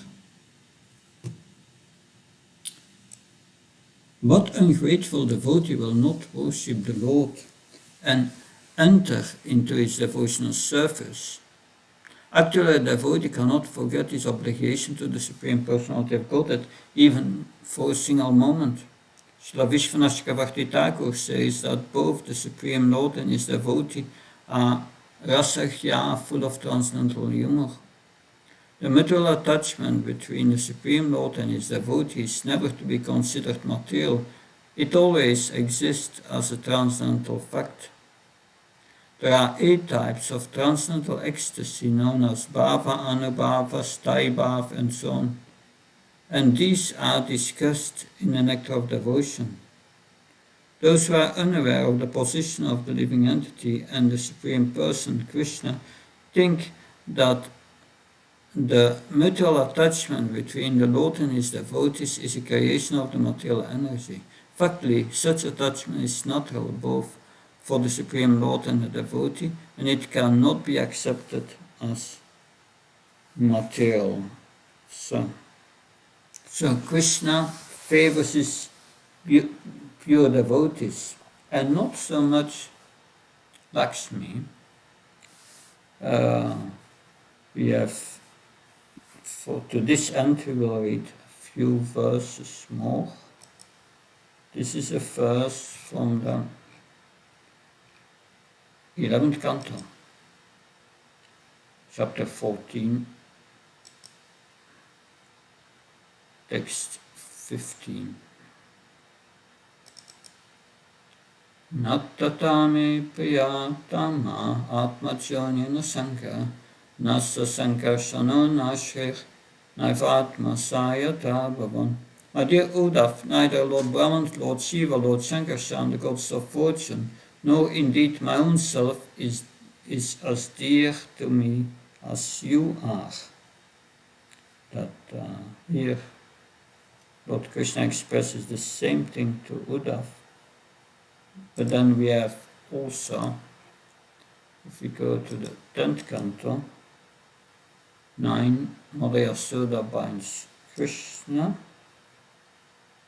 What ungrateful devotee will not worship the Lord and enter into his devotional service? Actually, a devotee cannot forget his obligation to the Supreme Personality of Godhead, even for a single moment. Srila Vishwanath Chakravarti Thakur says that both the Supreme Lord and his devotee are rasakya, full of transcendental humor. The mutual attachment between the Supreme Lord and his devotee is never to be considered material. It always exists as a transcendental fact. There are 8 types of transcendental ecstasy known as bhava, anubhava, sthai bhava, and so on. And these are discussed in the Nectar of Devotion. Those who are unaware of the position of the living entity and the Supreme Person, Krishna, think that the mutual attachment between the Lord and his devotees is a creation of the material energy. Factly, such attachment is natural both for the Supreme Lord and the devotee, and it cannot be accepted as material. So Krishna favors his pure devotees, and not so much Lakshmi. We have, to this end, we will read a few verses more. This is a verse from the 11th canto, chapter 14, text 15. Nattatame priyatama atmajnana sankha nasa sankarshano nashir naivatma sayata bhavan. My dear Uddhav, neither Lord Brahman, Lord Shiva, Lord Sankarshan, the gods of fortune, nor indeed my own self is as dear to me as you are. That here Lord Krishna expresses the same thing to Uddhav. But then we have also, if we go to the 10th canto, 9, Mother Yasoda binds Krishna,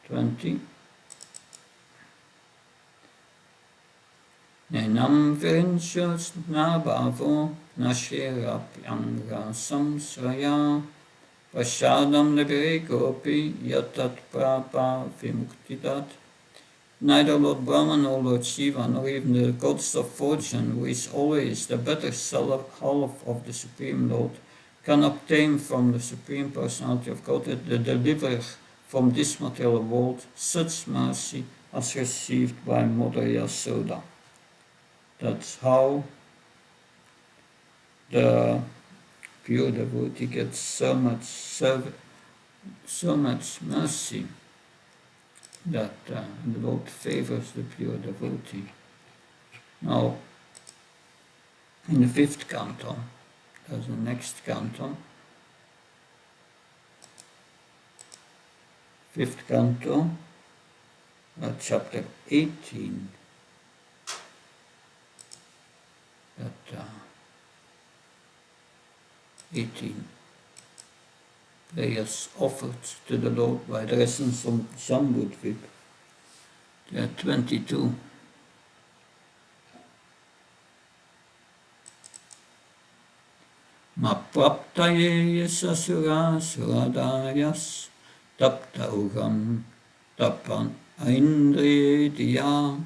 20. Nenam virinchas na bhavo nashirapyanga samsraya prashadam libere gopi yatat prapa vimuktidat. Neither Lord Brahma nor Lord Shiva, nor even the gods of fortune, who is always the better half of the Supreme Lord, can obtain from the Supreme Personality of Godhead the deliverer from this material world such mercy as received by Mother Yasoda. That's how the pure devotee gets so much mercy that the Lord favors the pure devotee. Now, in the 5th canto, that's the next canto, 5th canto, chapter 18, that 18 prayers offered to the Lord by the essence of Jambudvip. There are 22. Mapraptaye yasasura suradayas tapta ugam tapan aindriye diya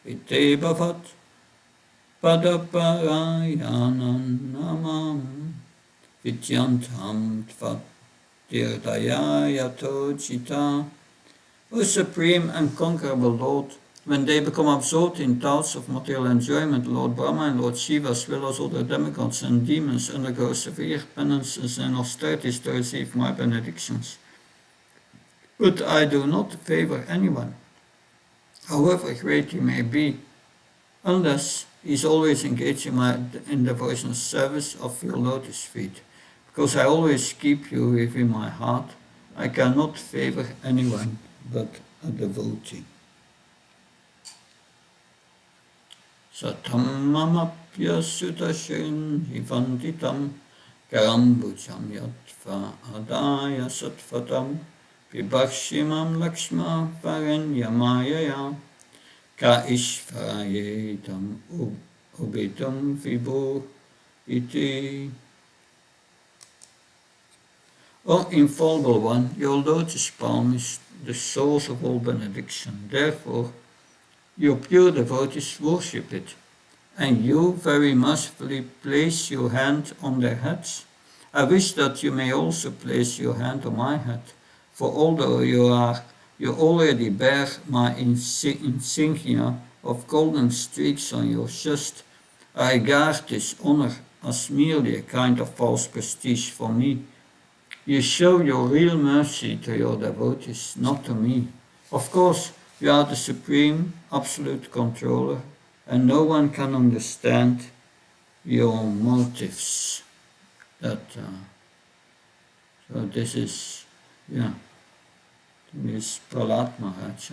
ite bhavat padaparayanan namam vidyantam tvat Dirdaya yato chita. O Supreme and Conquerable Lord, when they become absorbed in thoughts of material enjoyment, Lord Brahma and Lord Shiva, as well as all the demigods and demons, undergo severe penances and austerities to receive my benedictions. But I do not favor anyone, however great he may be, unless he is always engaged in devotional service of your lotus feet. Because I always keep you within my heart, I cannot favor anyone but a devotee. Satam mamapya sutashin hivanditam Karambujam yatva adaya satvatam Vibhakshimam lakshma varenyamayaya Ka ishvarayetam ubitum vibhu iti. O infallible one, your lotus palm is the source of all benediction. Therefore, your pure devotees worship it, and you very mercifully place your hand on their heads. I wish that you may also place your hand on my head, for although you already bear my insignia of golden streaks on your chest, I regard this honor as merely a kind of false prestige for me. You show your real mercy to your devotees, not to me. Of course, you are the supreme, absolute controller, and no one can understand your motives. So this is, this Prahlad Maharaj,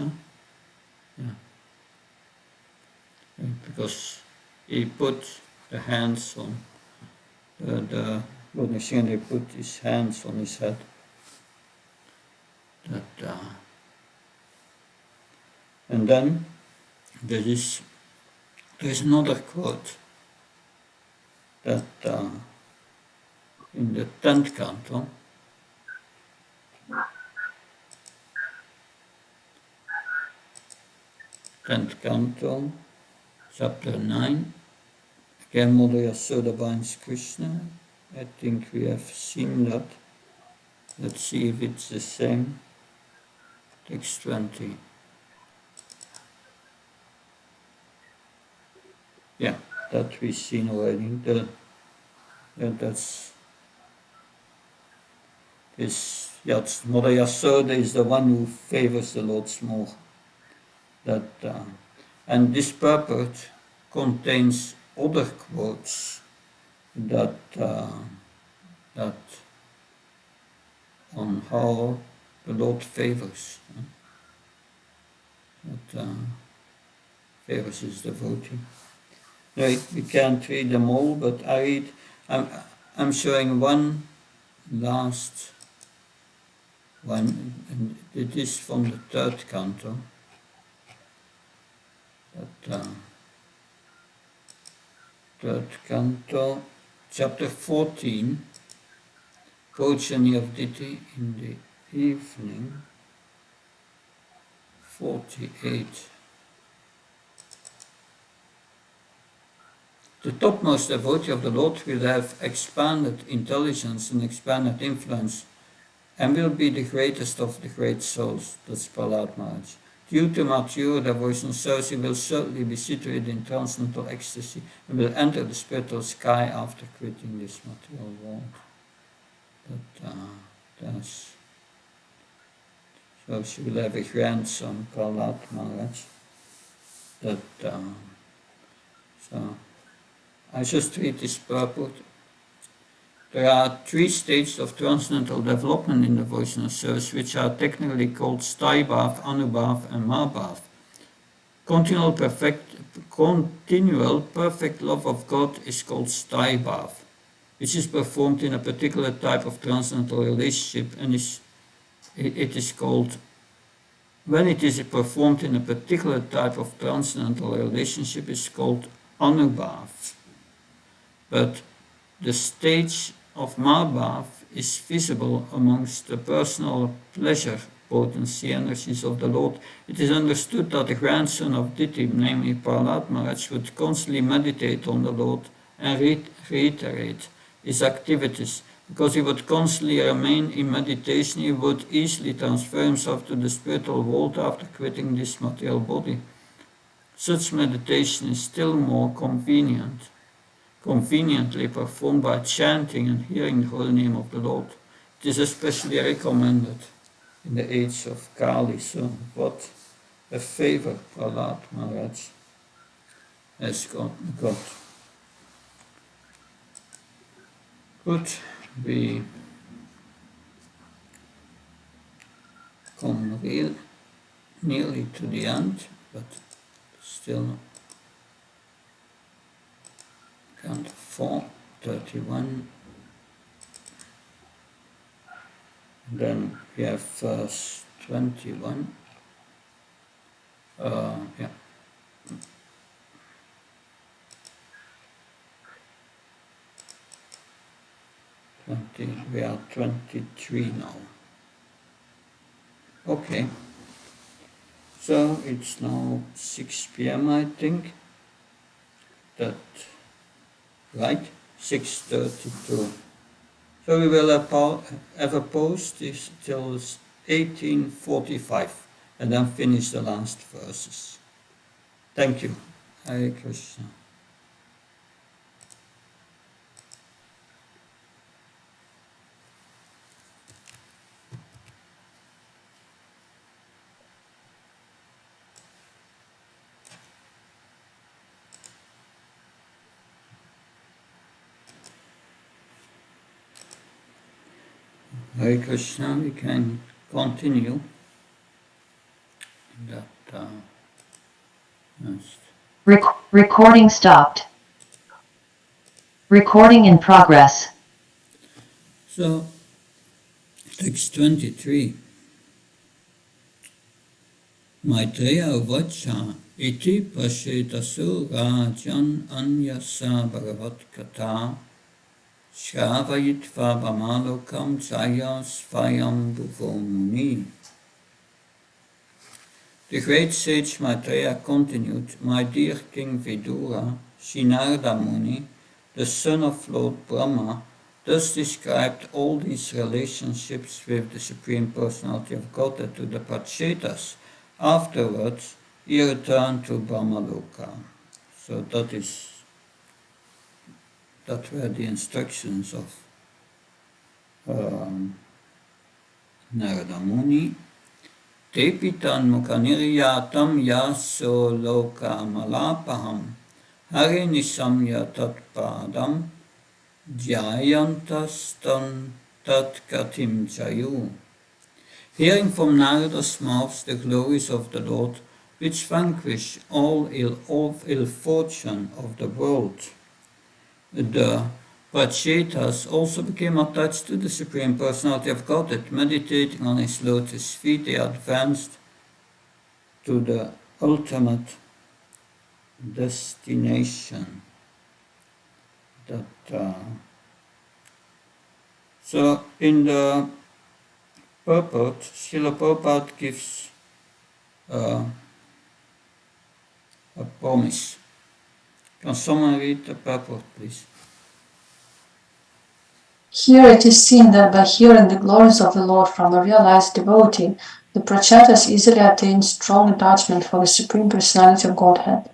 because he put the hands on the Lord Nrsimha put his hands on his head. And then there is another quote that in the 10th canto, chapter 9, again Mother Yasoda binds Krishna. I think we have seen that. Let's see if it's the same. Text 20. Yeah, that we've seen already. That's Mother Yasoda is the one who favors the Lord's more. And this purport contains other quotes that on how the Lord favors. Favors his devotee. Right, we can't read them all, but I'm showing one last one, and it is from the 3rd canto. Third canto, chapter 14, Progeny of Diti in the evening, 48. The topmost devotee of the Lord will have expanded intelligence and expanded influence, and will be the greatest of the great souls. That's Prahlad Maharaj. Due to mature devotional service, he will certainly be situated in transcendental ecstasy and will enter the spiritual sky after quitting this material world. So she will have a grandson, Prahlad Maharaj. So I just read this purport. There are 3 stages of transcendental development in devotional service, which are technically called Staibhav, Anubhav, and Mahabhav. Continual perfect love of God is called Staibhav, which is performed in a particular type of transcendental relationship, and when it is performed in a particular type of transcendental relationship, is called Anubhav. But the stage of Mahabhav is visible amongst the personal pleasure potency energies of the Lord. It is understood that the grandson of Diti, namely Prahlad Maharaj, would constantly meditate on the Lord and reiterate his activities. Because he would constantly remain in meditation, he would easily transfer himself to the spiritual world after quitting this material body. Such meditation is still more conveniently performed by chanting and hearing the holy name of the Lord. It is especially recommended in the age of Kali. So what a favor Prahlad Maharaj has got. Good, we come nearly to the end, but still count 4, 31, Then we have verse 21. Yeah. 20, we are 23 now. Okay. So it's now 6 p.m. I think. That right? 6:32. So we will have a pause till 18:45 and then finish the last verses. Thank you. Hare Krishna. Hare Krishna, we can continue. Recording stopped. Recording in progress. So, text 23. Maitreya vacha iti prashetasu rajan anyasa bhagavat kata shravayitva bamalokam jaya svayam bhuvomuni. The great sage Maitreya continued, My dear King Vidura, Shinarda Muni, the son of Lord Brahma, thus described all these relationships with the Supreme Personality of Godhead to the Pachetas. Afterwards, he returned to Brahmaloka. So that were the instructions of Narada Muni. Tepitan mukaniryatam yaso loka malapaham hari nisamya tatpadam jyayantastan tatkatim jayu. Hearing from Narada's mouth the glories of the Lord, which vanquish all ill fortune of the world, the Pachetas also became attached to the Supreme Personality of Godhead. Meditating on his lotus feet, they advanced to the ultimate destination. So in the purport, Srila Prabhupada gives a promise. Can someone read the purport, please? Here it is seen that by hearing the glories of the Lord from a realized devotee, the Prachetas easily attain strong attachment for the Supreme Personality of Godhead.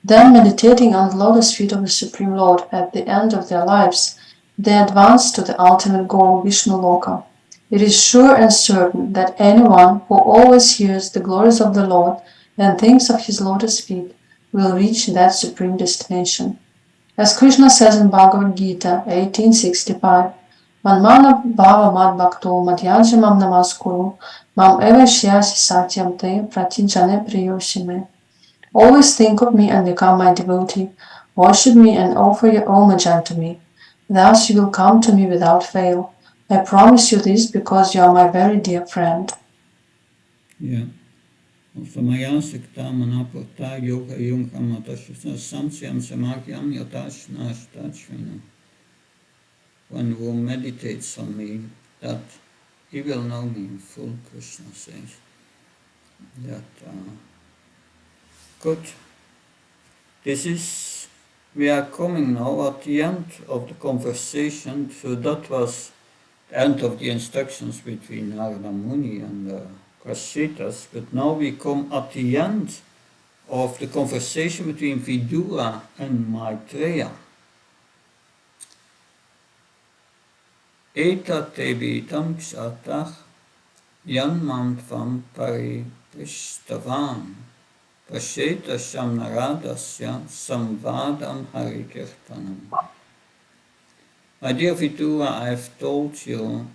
Then, meditating on the lotus feet of the Supreme Lord at the end of their lives, they advance to the ultimate goal, Vishnu Loka. It is sure and certain that anyone who always hears the glories of the Lord and thinks of his lotus feet will reach that supreme destination. As Krishna says in Bhagavad Gita 18:65, Manmana bhava mad bhakto madhyajamam namaskuru, mam eva shyasi satyam te pratijane priyosime. Always think of me and become my devotee. Worship me and offer your homage unto me. Thus you will come to me without fail. I promise you this because you are my very dear friend. Yeah. Also maya sikta manaporta yoga yunga matashusna samsyam samakyam yatashna ashtachvina. One who meditates on me, that he will know me in full, Krishna says. Good. We are coming now at the end of the conversation, so that was the end of the instructions between Narada Muni and the Prachetas, but now we come at the end of the conversation between Vidura and Maitreya. Eta tebitam ksatach yanmam tvam pariprishtavan Pracheta Shamnaradasya Samvadam Harikirtanam. My dear Vidura, I have told you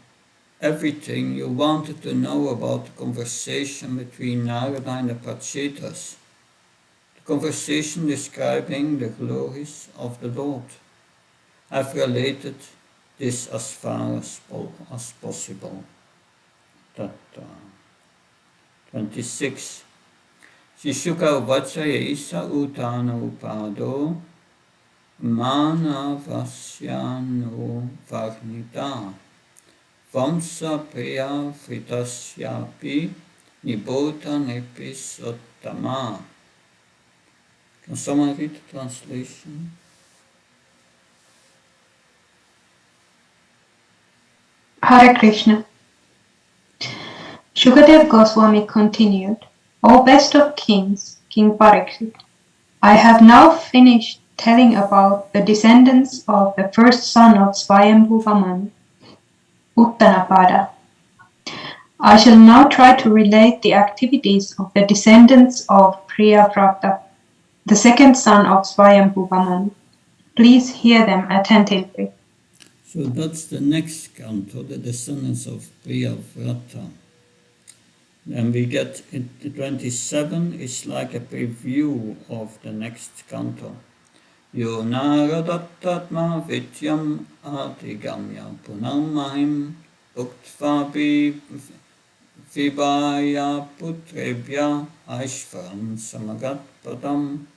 everything you wanted to know about the conversation between Narada and the Prachetas, the conversation describing the glories of the Lord. I've related this as far as possible. tattva. 26. Shishuka vachaya isa utana upado manavasyano varnita vamsa priya fritasyapi nibota nepisottama. Can someone read the translation? Hare Krishna. Shukadev Goswami continued, O best of kings, King Parikshit, I have now finished telling about the descendants of the first son of Swayambhu Vaman, Uttanapada. I shall now try to relate the activities of the descendants of Priyavrata, the second son of Swayambhu Vaman. Please hear them attentively. So that's the next canto, the descendants of Priyavrata. Then we get the 27 is like a preview of the next canto. Yo naradattatma vityam adigamya punarmahim uktvabi vibhaya putrebhya aishvaram samagat padam.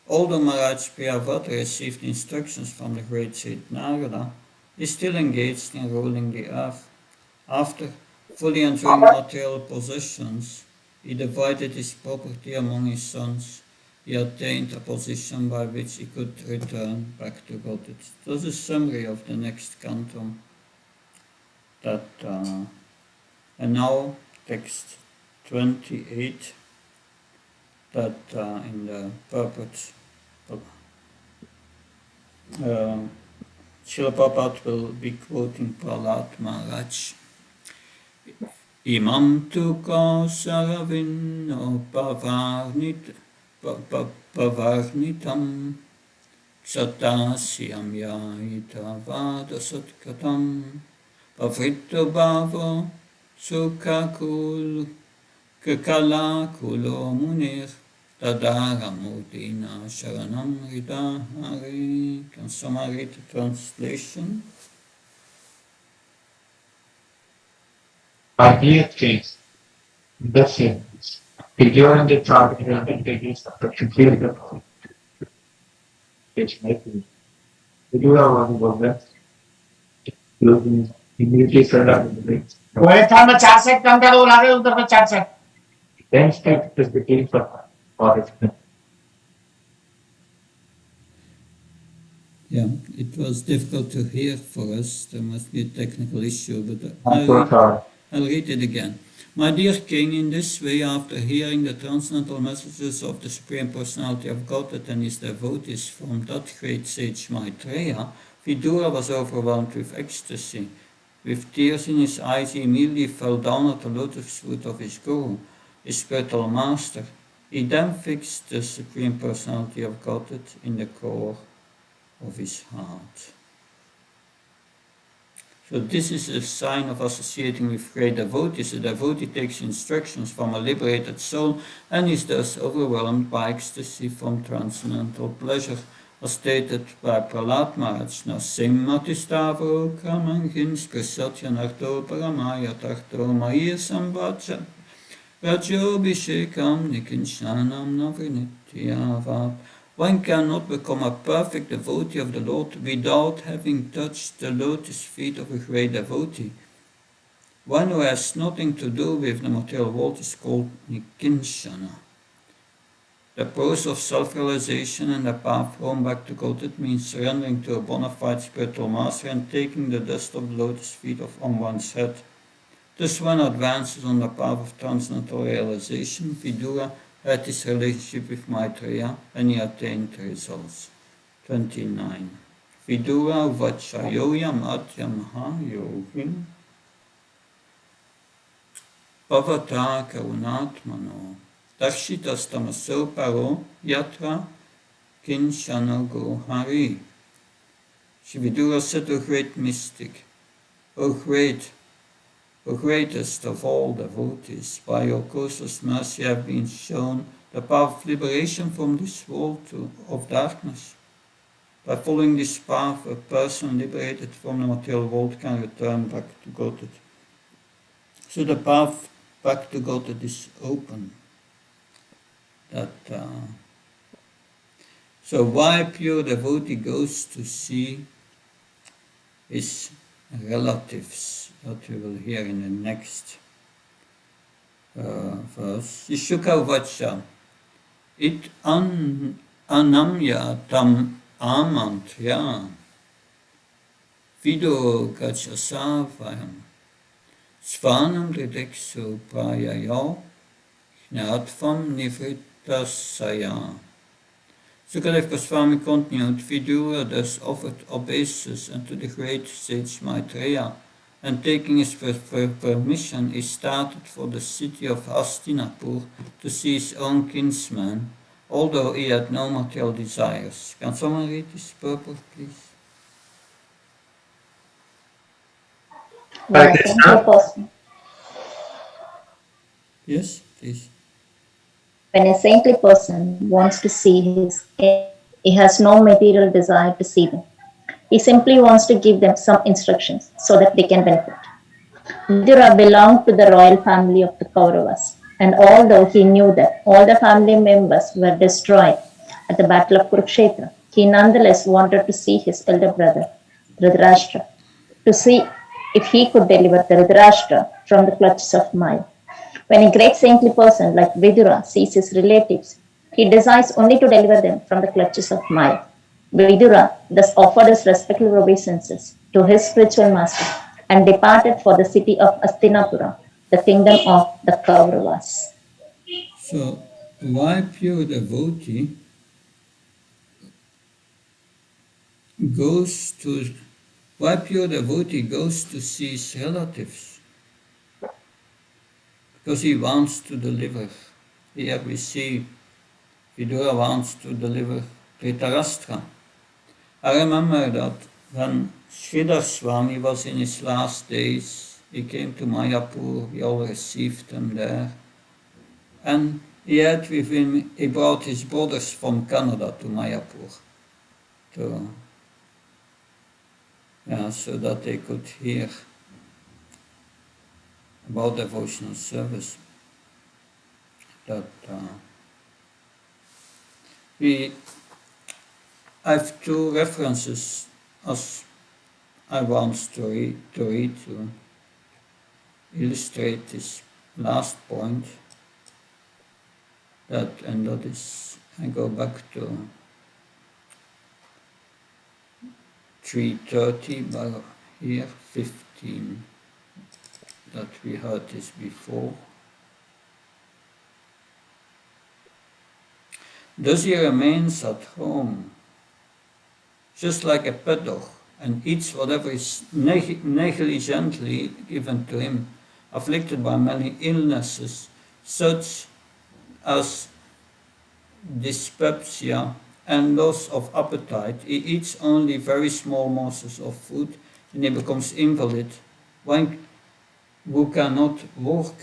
Although Maharaj Priyavrata received instructions from the great sage Narada, he still engaged in ruling the earth. After fully enjoying material possessions, he divided his property among his sons. He attained a position by which he could return back to Godhead. It was a summary of the next canto. And now text 28, that in the purport, Srila Prabhupada will be quoting Prahlad Maharaj. Imam tu kausaravinno pavarnitam ksatasyam yaita vadasatkatam pavritto bhavo sukakul kakalakulo munir tadaramudina sharanam ridahari. Can someone read the translation? My dear kings, blessings, during the traveling activities of the completed page making, the Dura was left using immediately set up in the links. Then step is the key for it. Yeah, it was difficult to hear for us. There must be a technical issue, but I'll read it again. My dear King, in this way, after hearing the transcendental messages of the Supreme Personality of Godhead and his devotees from that great sage Maitreya, Vidura was overwhelmed with ecstasy. With tears in his eyes, he immediately fell down at the lotus feet of his Guru, his spiritual master. He then fixed the Supreme Personality of Godhead in the core of his heart. So this is a sign of associating with great devotees. A devotee takes instructions from a liberated soul and is thus overwhelmed by ecstasy from transcendental pleasure, as stated by Prahlad Maharaj. Nasimmatistavo kramangins prasatyanarto paramayatarto mahir samvacha rajobhishekam nikinshanam navrinityavat. One cannot become a perfect devotee of the Lord without having touched the lotus feet of a great devotee. One who has nothing to do with the material world is called Nikinshana. The process of self-realization and the path home back to Godhead means surrendering to a bona fide spiritual master and taking the dust of the lotus feet on one's head. Thus one advances on the path of transcendental realization. Vidura had his relationship with Maitreya and he attained results. 29. Vidura vachayoyam atyamha yogim pavata karunatmano darshitastamaso paro yatra kinshana gohari. Shri Vidura said to a great mystic, O greatest of all devotees, by your causeless mercy have been shown the path of liberation from this world of darkness. By following this path, a person liberated from the material world can return back to Godhead. So the path back to God is open. So why pure devotee goes to see his relatives, that we will hear in the next verse. Ishuka vacha it anamya tam amantrya vido gachasavayam svanam dridexo prayayo jnatvam nivritasaya. Sukadeva Goswami continued, Vidura thus offered obeisance unto the great sage Maitreya, and taking his permission, he started for the city of Hastinapur to see his own kinsman, although he had no material desires. Can someone read this purport, please? Hare When a saintly Krishna. person, Yes, please. when a saintly person wants to see his kin, he has no material desire to see them. He simply wants to give them some instructions so that they can benefit. Vidura belonged to the royal family of the Kauravas, and although he knew that all the family members were destroyed at the Battle of Kurukshetra, he nonetheless wanted to see his elder brother, Dhritarashtra, to see if he could deliver Dhritarashtra from the clutches of Maya. When a great saintly person like Vidura sees his relatives, he desires only to deliver them from the clutches of Maya. Vidura thus offered his respectful obeisances to his spiritual master and departed for the city of Astinapura, the kingdom of the Kauravas. So, why pure devotee goes to see his relatives? Because he wants to deliver. Here we see Vidura wants to deliver Dhritarashtra. I remember that when Sridhar Swami was in his last days, he came to Mayapur, we all received him there. And he had with him, he brought his brothers from Canada to Mayapur, so that they could hear about devotional service. I have two references as I want to read to illustrate this last point. And that is, I go back to 3:30, but here 15, that we heard this before. Thus he remains at home, just like a pet dog, and eats whatever is negligently given to him, afflicted by many illnesses, such as dyspepsia and loss of appetite. He eats only very small morsels of food, and he becomes invalid, one who cannot walk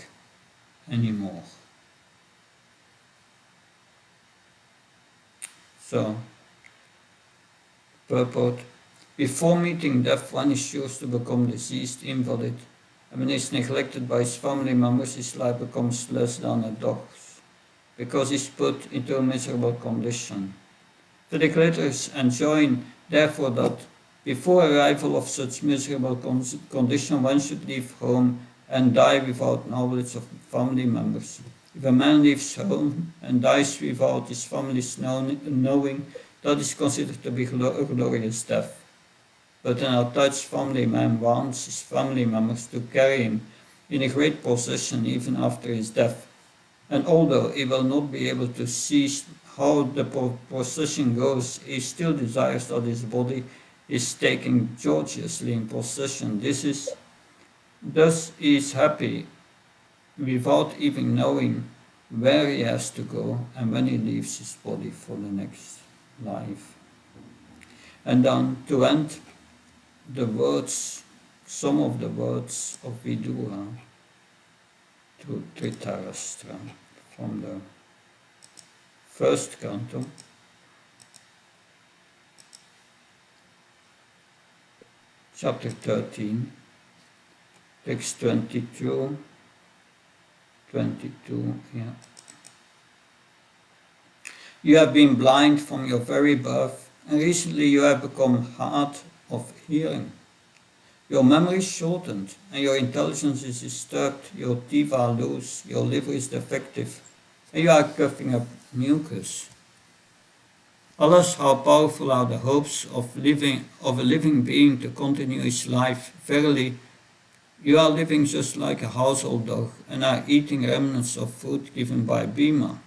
anymore. So, purport. Before meeting death, one is sure to become diseased, invalid, and when he is neglected by his family members, his life becomes less than a dog's, because he is put into a miserable condition. The declarators enjoin, therefore, that before arrival of such miserable condition, one should leave home and die without knowledge of family members. If a man leaves home and dies without his family's knowing, that is considered to be a glorious death. But an attached family man wants his family members to carry him in a great procession even after his death. And although he will not be able to see how the procession goes, he still desires that his body is taken joyously in procession. Thus he is happy without even knowing where he has to go and when he leaves his body for the next life. And then to end, some of the words of Vidura to Dhritarashtra from the first canto. Chapter 13, text 22 22, yeah. You have been blind from your very birth, and recently you have become hard of hearing. Your memory is shortened, and your intelligence is disturbed, your teeth are loose, your liver is defective, and you are coughing up mucus. Alas, how powerful are the hopes of a living being to continue his life. Verily, you are living just like a household dog and are eating remnants of food given by Bhima.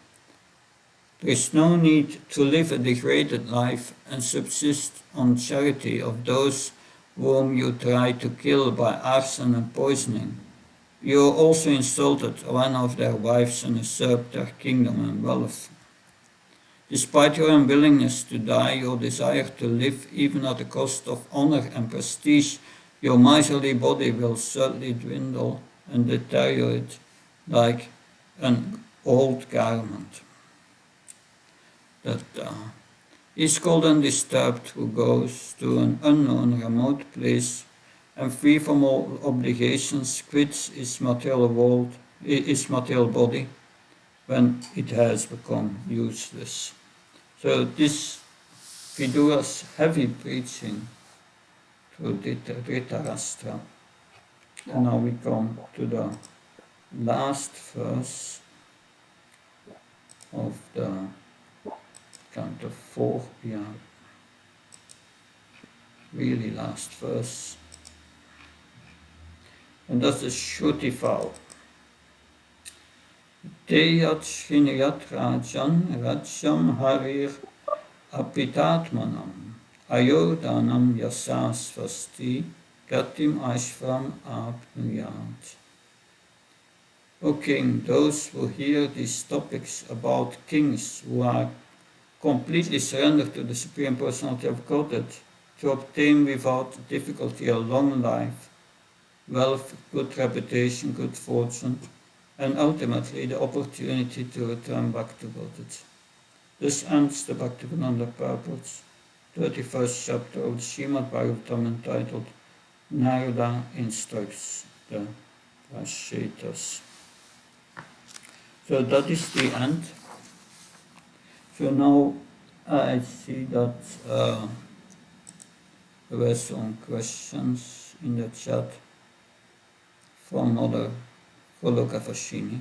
There is no need to live a degraded life and subsist on charity of those whom you try to kill by arson and poisoning. You also insulted one of their wives and usurped their kingdom and wealth. Despite your unwillingness to die, your desire to live even at the cost of honor and prestige, your miserly body will certainly dwindle and deteriorate like an old garment. That is called undisturbed who goes to an unknown remote place and free from all obligations quits his material body when it has become useless. So this Vidura's heavy preaching through Dhritarashtra. And now we come to the last verse of the canto 4, really last verse. And that's the Shruti vow. Teyat Shiniyat Rajan Rajam Harir Apitatmanam Ayodanam Yasasvasti Gatim Ashram Apnuyat. O King, those who hear these topics about kings who are completely surrendered to the Supreme Personality of Godhead to obtain without difficulty a long life, wealth, good reputation, good fortune, and ultimately the opportunity to return back to Godhead. This ends the Bhaktivedanta purports, 31st chapter of the Srimad Bhagavatam entitled Narada Instructs the Rashetas. So that is the end. So now I see that there were some questions in the chat from Mother Golokavashini,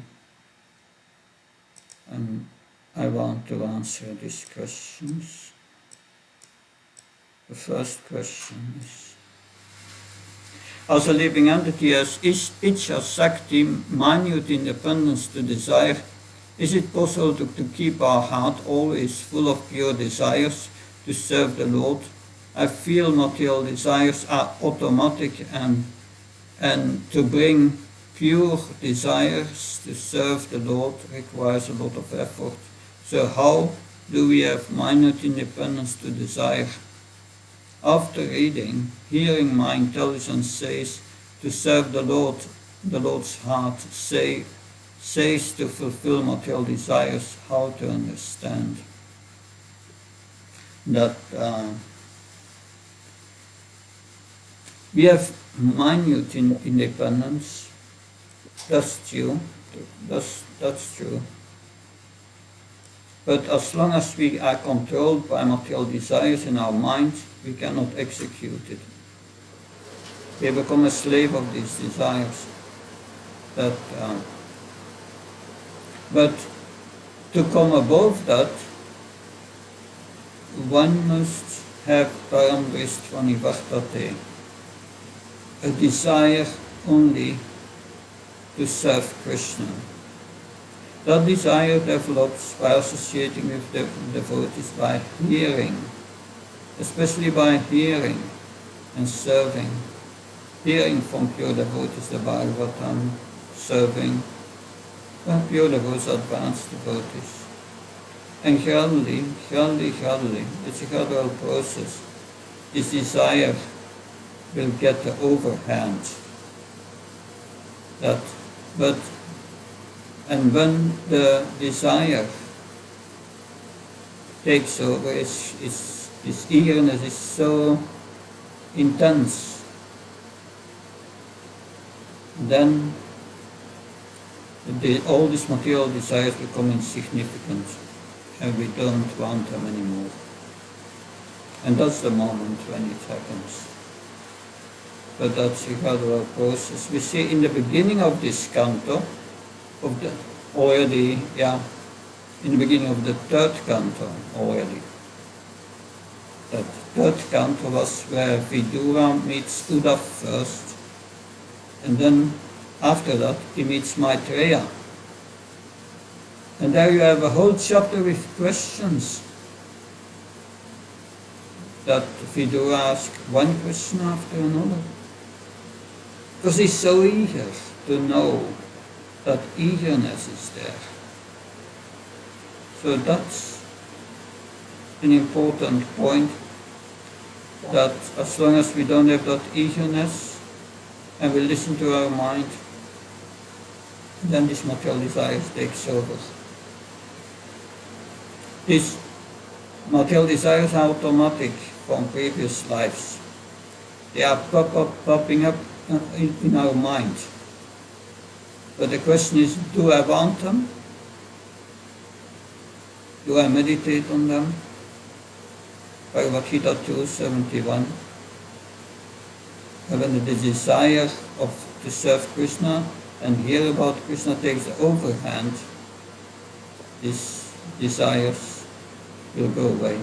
and I want to answer these questions. The first question is, as a living entity has Ichha Sakti, minute independence to desire, is it possible to keep our heart always full of pure desires to serve the Lord? I feel material desires are automatic and to bring pure desires to serve the Lord requires a lot of effort. So how do we have minute independence to desire? After reading, hearing my intelligence says to serve the Lord, the Lord's heart says to fulfill material desires, how to understand that we have minute independence. That's true. That's true. But as long as we are controlled by material desires in our mind, we cannot execute it. We become a slave of these desires. But to come above that, one must have param drištva nivartate, a desire only to serve Krishna. That desire develops by associating with the devotees by hearing, especially by hearing and serving. Hearing from pure devotees the Bhagavatam, serving pure devotees, advanced devotees. And gradually, it's a gradual process. This desire will get the overhand. And when the desire takes over, its eagerness is so intense, then all these material desires become insignificant and we don't want them anymore. And that's the moment when it happens. But that's a gradual process. We see in the beginning of this canto, in the beginning of the third canto already. That third canto was where Vidura meets Uddhava first, and then after that he meets Maitreya. And there you have a whole chapter with questions that Vidura asks one question after another. Because he's so eager to know, that eagerness is there. So that's an important point, that as long as we don't have that eagerness and we listen to our mind, then this material desire takes over. These material desires are automatic from previous lives. They are popping up in our mind. But the question is, do I want them? Do I meditate on them? Bhagavad Gita 2:71. When the desire to serve Krishna and hear about Krishna takes the overhand, these desires will go away.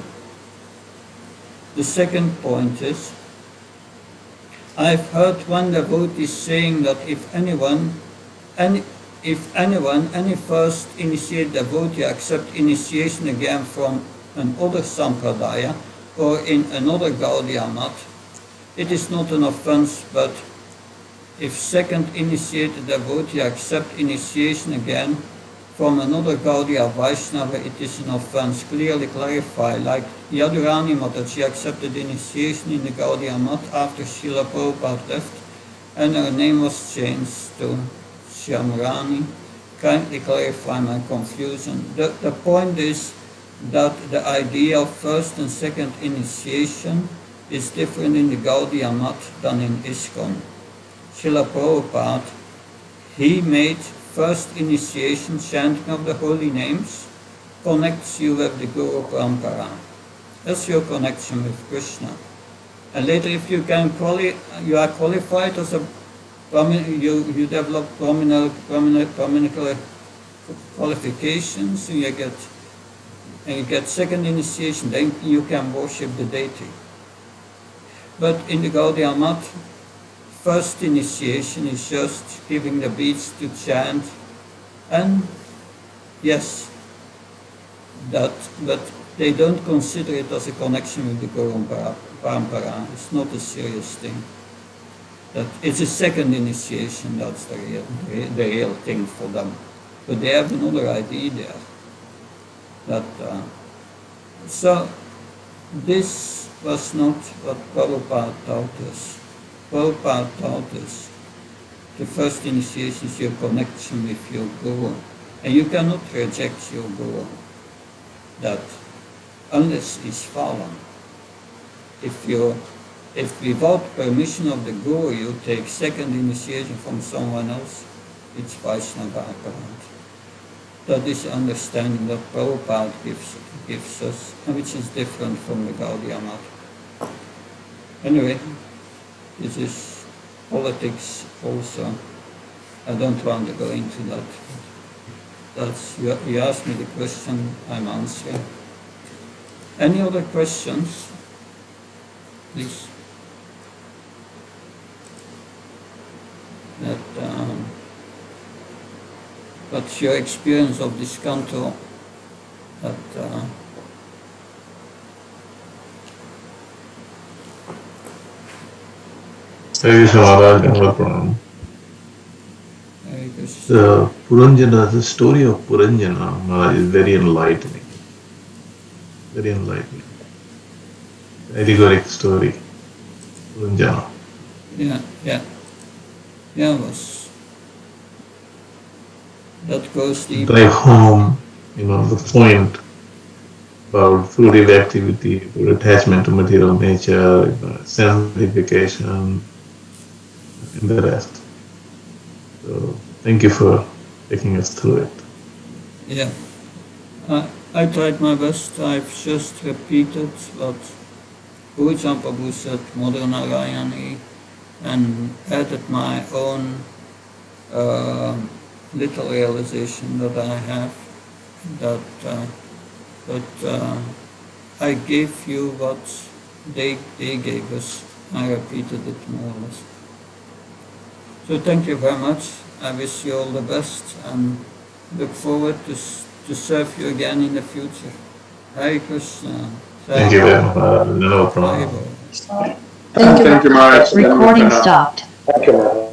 The second point is, I've heard one devotee saying that if any first initiate devotee accept initiation again from another sampradaya or in another Gaudiya mat, it is not an offense, but if second initiated devotee accept initiation again from another Gaudiya Vaishnava, it is an offense. Clearly clarify, like Yadurani Mataji accepted initiation in the Gaudiya mat after Srila Prabhupada left, and her name was changed to Shyamrani. Kindly clarify my confusion. The point is that the idea of first and second initiation is different in the Gaudiya mat than in ISKCON. Srila Prabhupada, he made first initiation, chanting of the holy names, connects you with the Guru Parampara. That's your connection with Krishna. And later, if you you are qualified as a you develop Brahminical qualifications, and you get second initiation, then you can worship the deity. But in the Gaudiya mat, first initiation is just giving the beads to chant, and yes, but they don't consider it as a connection with the Guru Parampara. It's not a serious thing. That it's a second initiation, that's the real thing for them. But they have another idea there. So this was not what Prabhupada taught us. Prabhupada taught us the first initiation is your connection with your Guru. And you cannot reject your Guru, that unless he's fallen. If without permission of the Guru you take second initiation from someone else, it's Vaishnava apparent. That is the understanding that Prabhupada gives us, and which is different from the Gaudiya mat. Anyway, this is politics also. I don't want to go into that. You asked me the question, I'm answering. Any other questions? Please. What's your experience of this canto? Hare Krishna Maharaj, no problem. The story of Puranjana Maharaj is very enlightening. Very enlightening. Allegoric story. Puranjana. Yeah, that goes deep. Drive home, the point about fruitive activity, attachment to material nature, sanctification, and the rest. So, thank you for taking us through it. Yeah. I tried my best. I've just repeated what Guru Prabhu said, Mother Narayani, and added my own little realization that I have, that I gave you what they gave us. I repeated it more or less. So thank you very much. I wish you all the best and look forward to serve you again in the future. Hare Krishna. Thank you very much. No problem. Thank you. Thank you, Maharaj. Recording stopped. Thank you, Maharaj.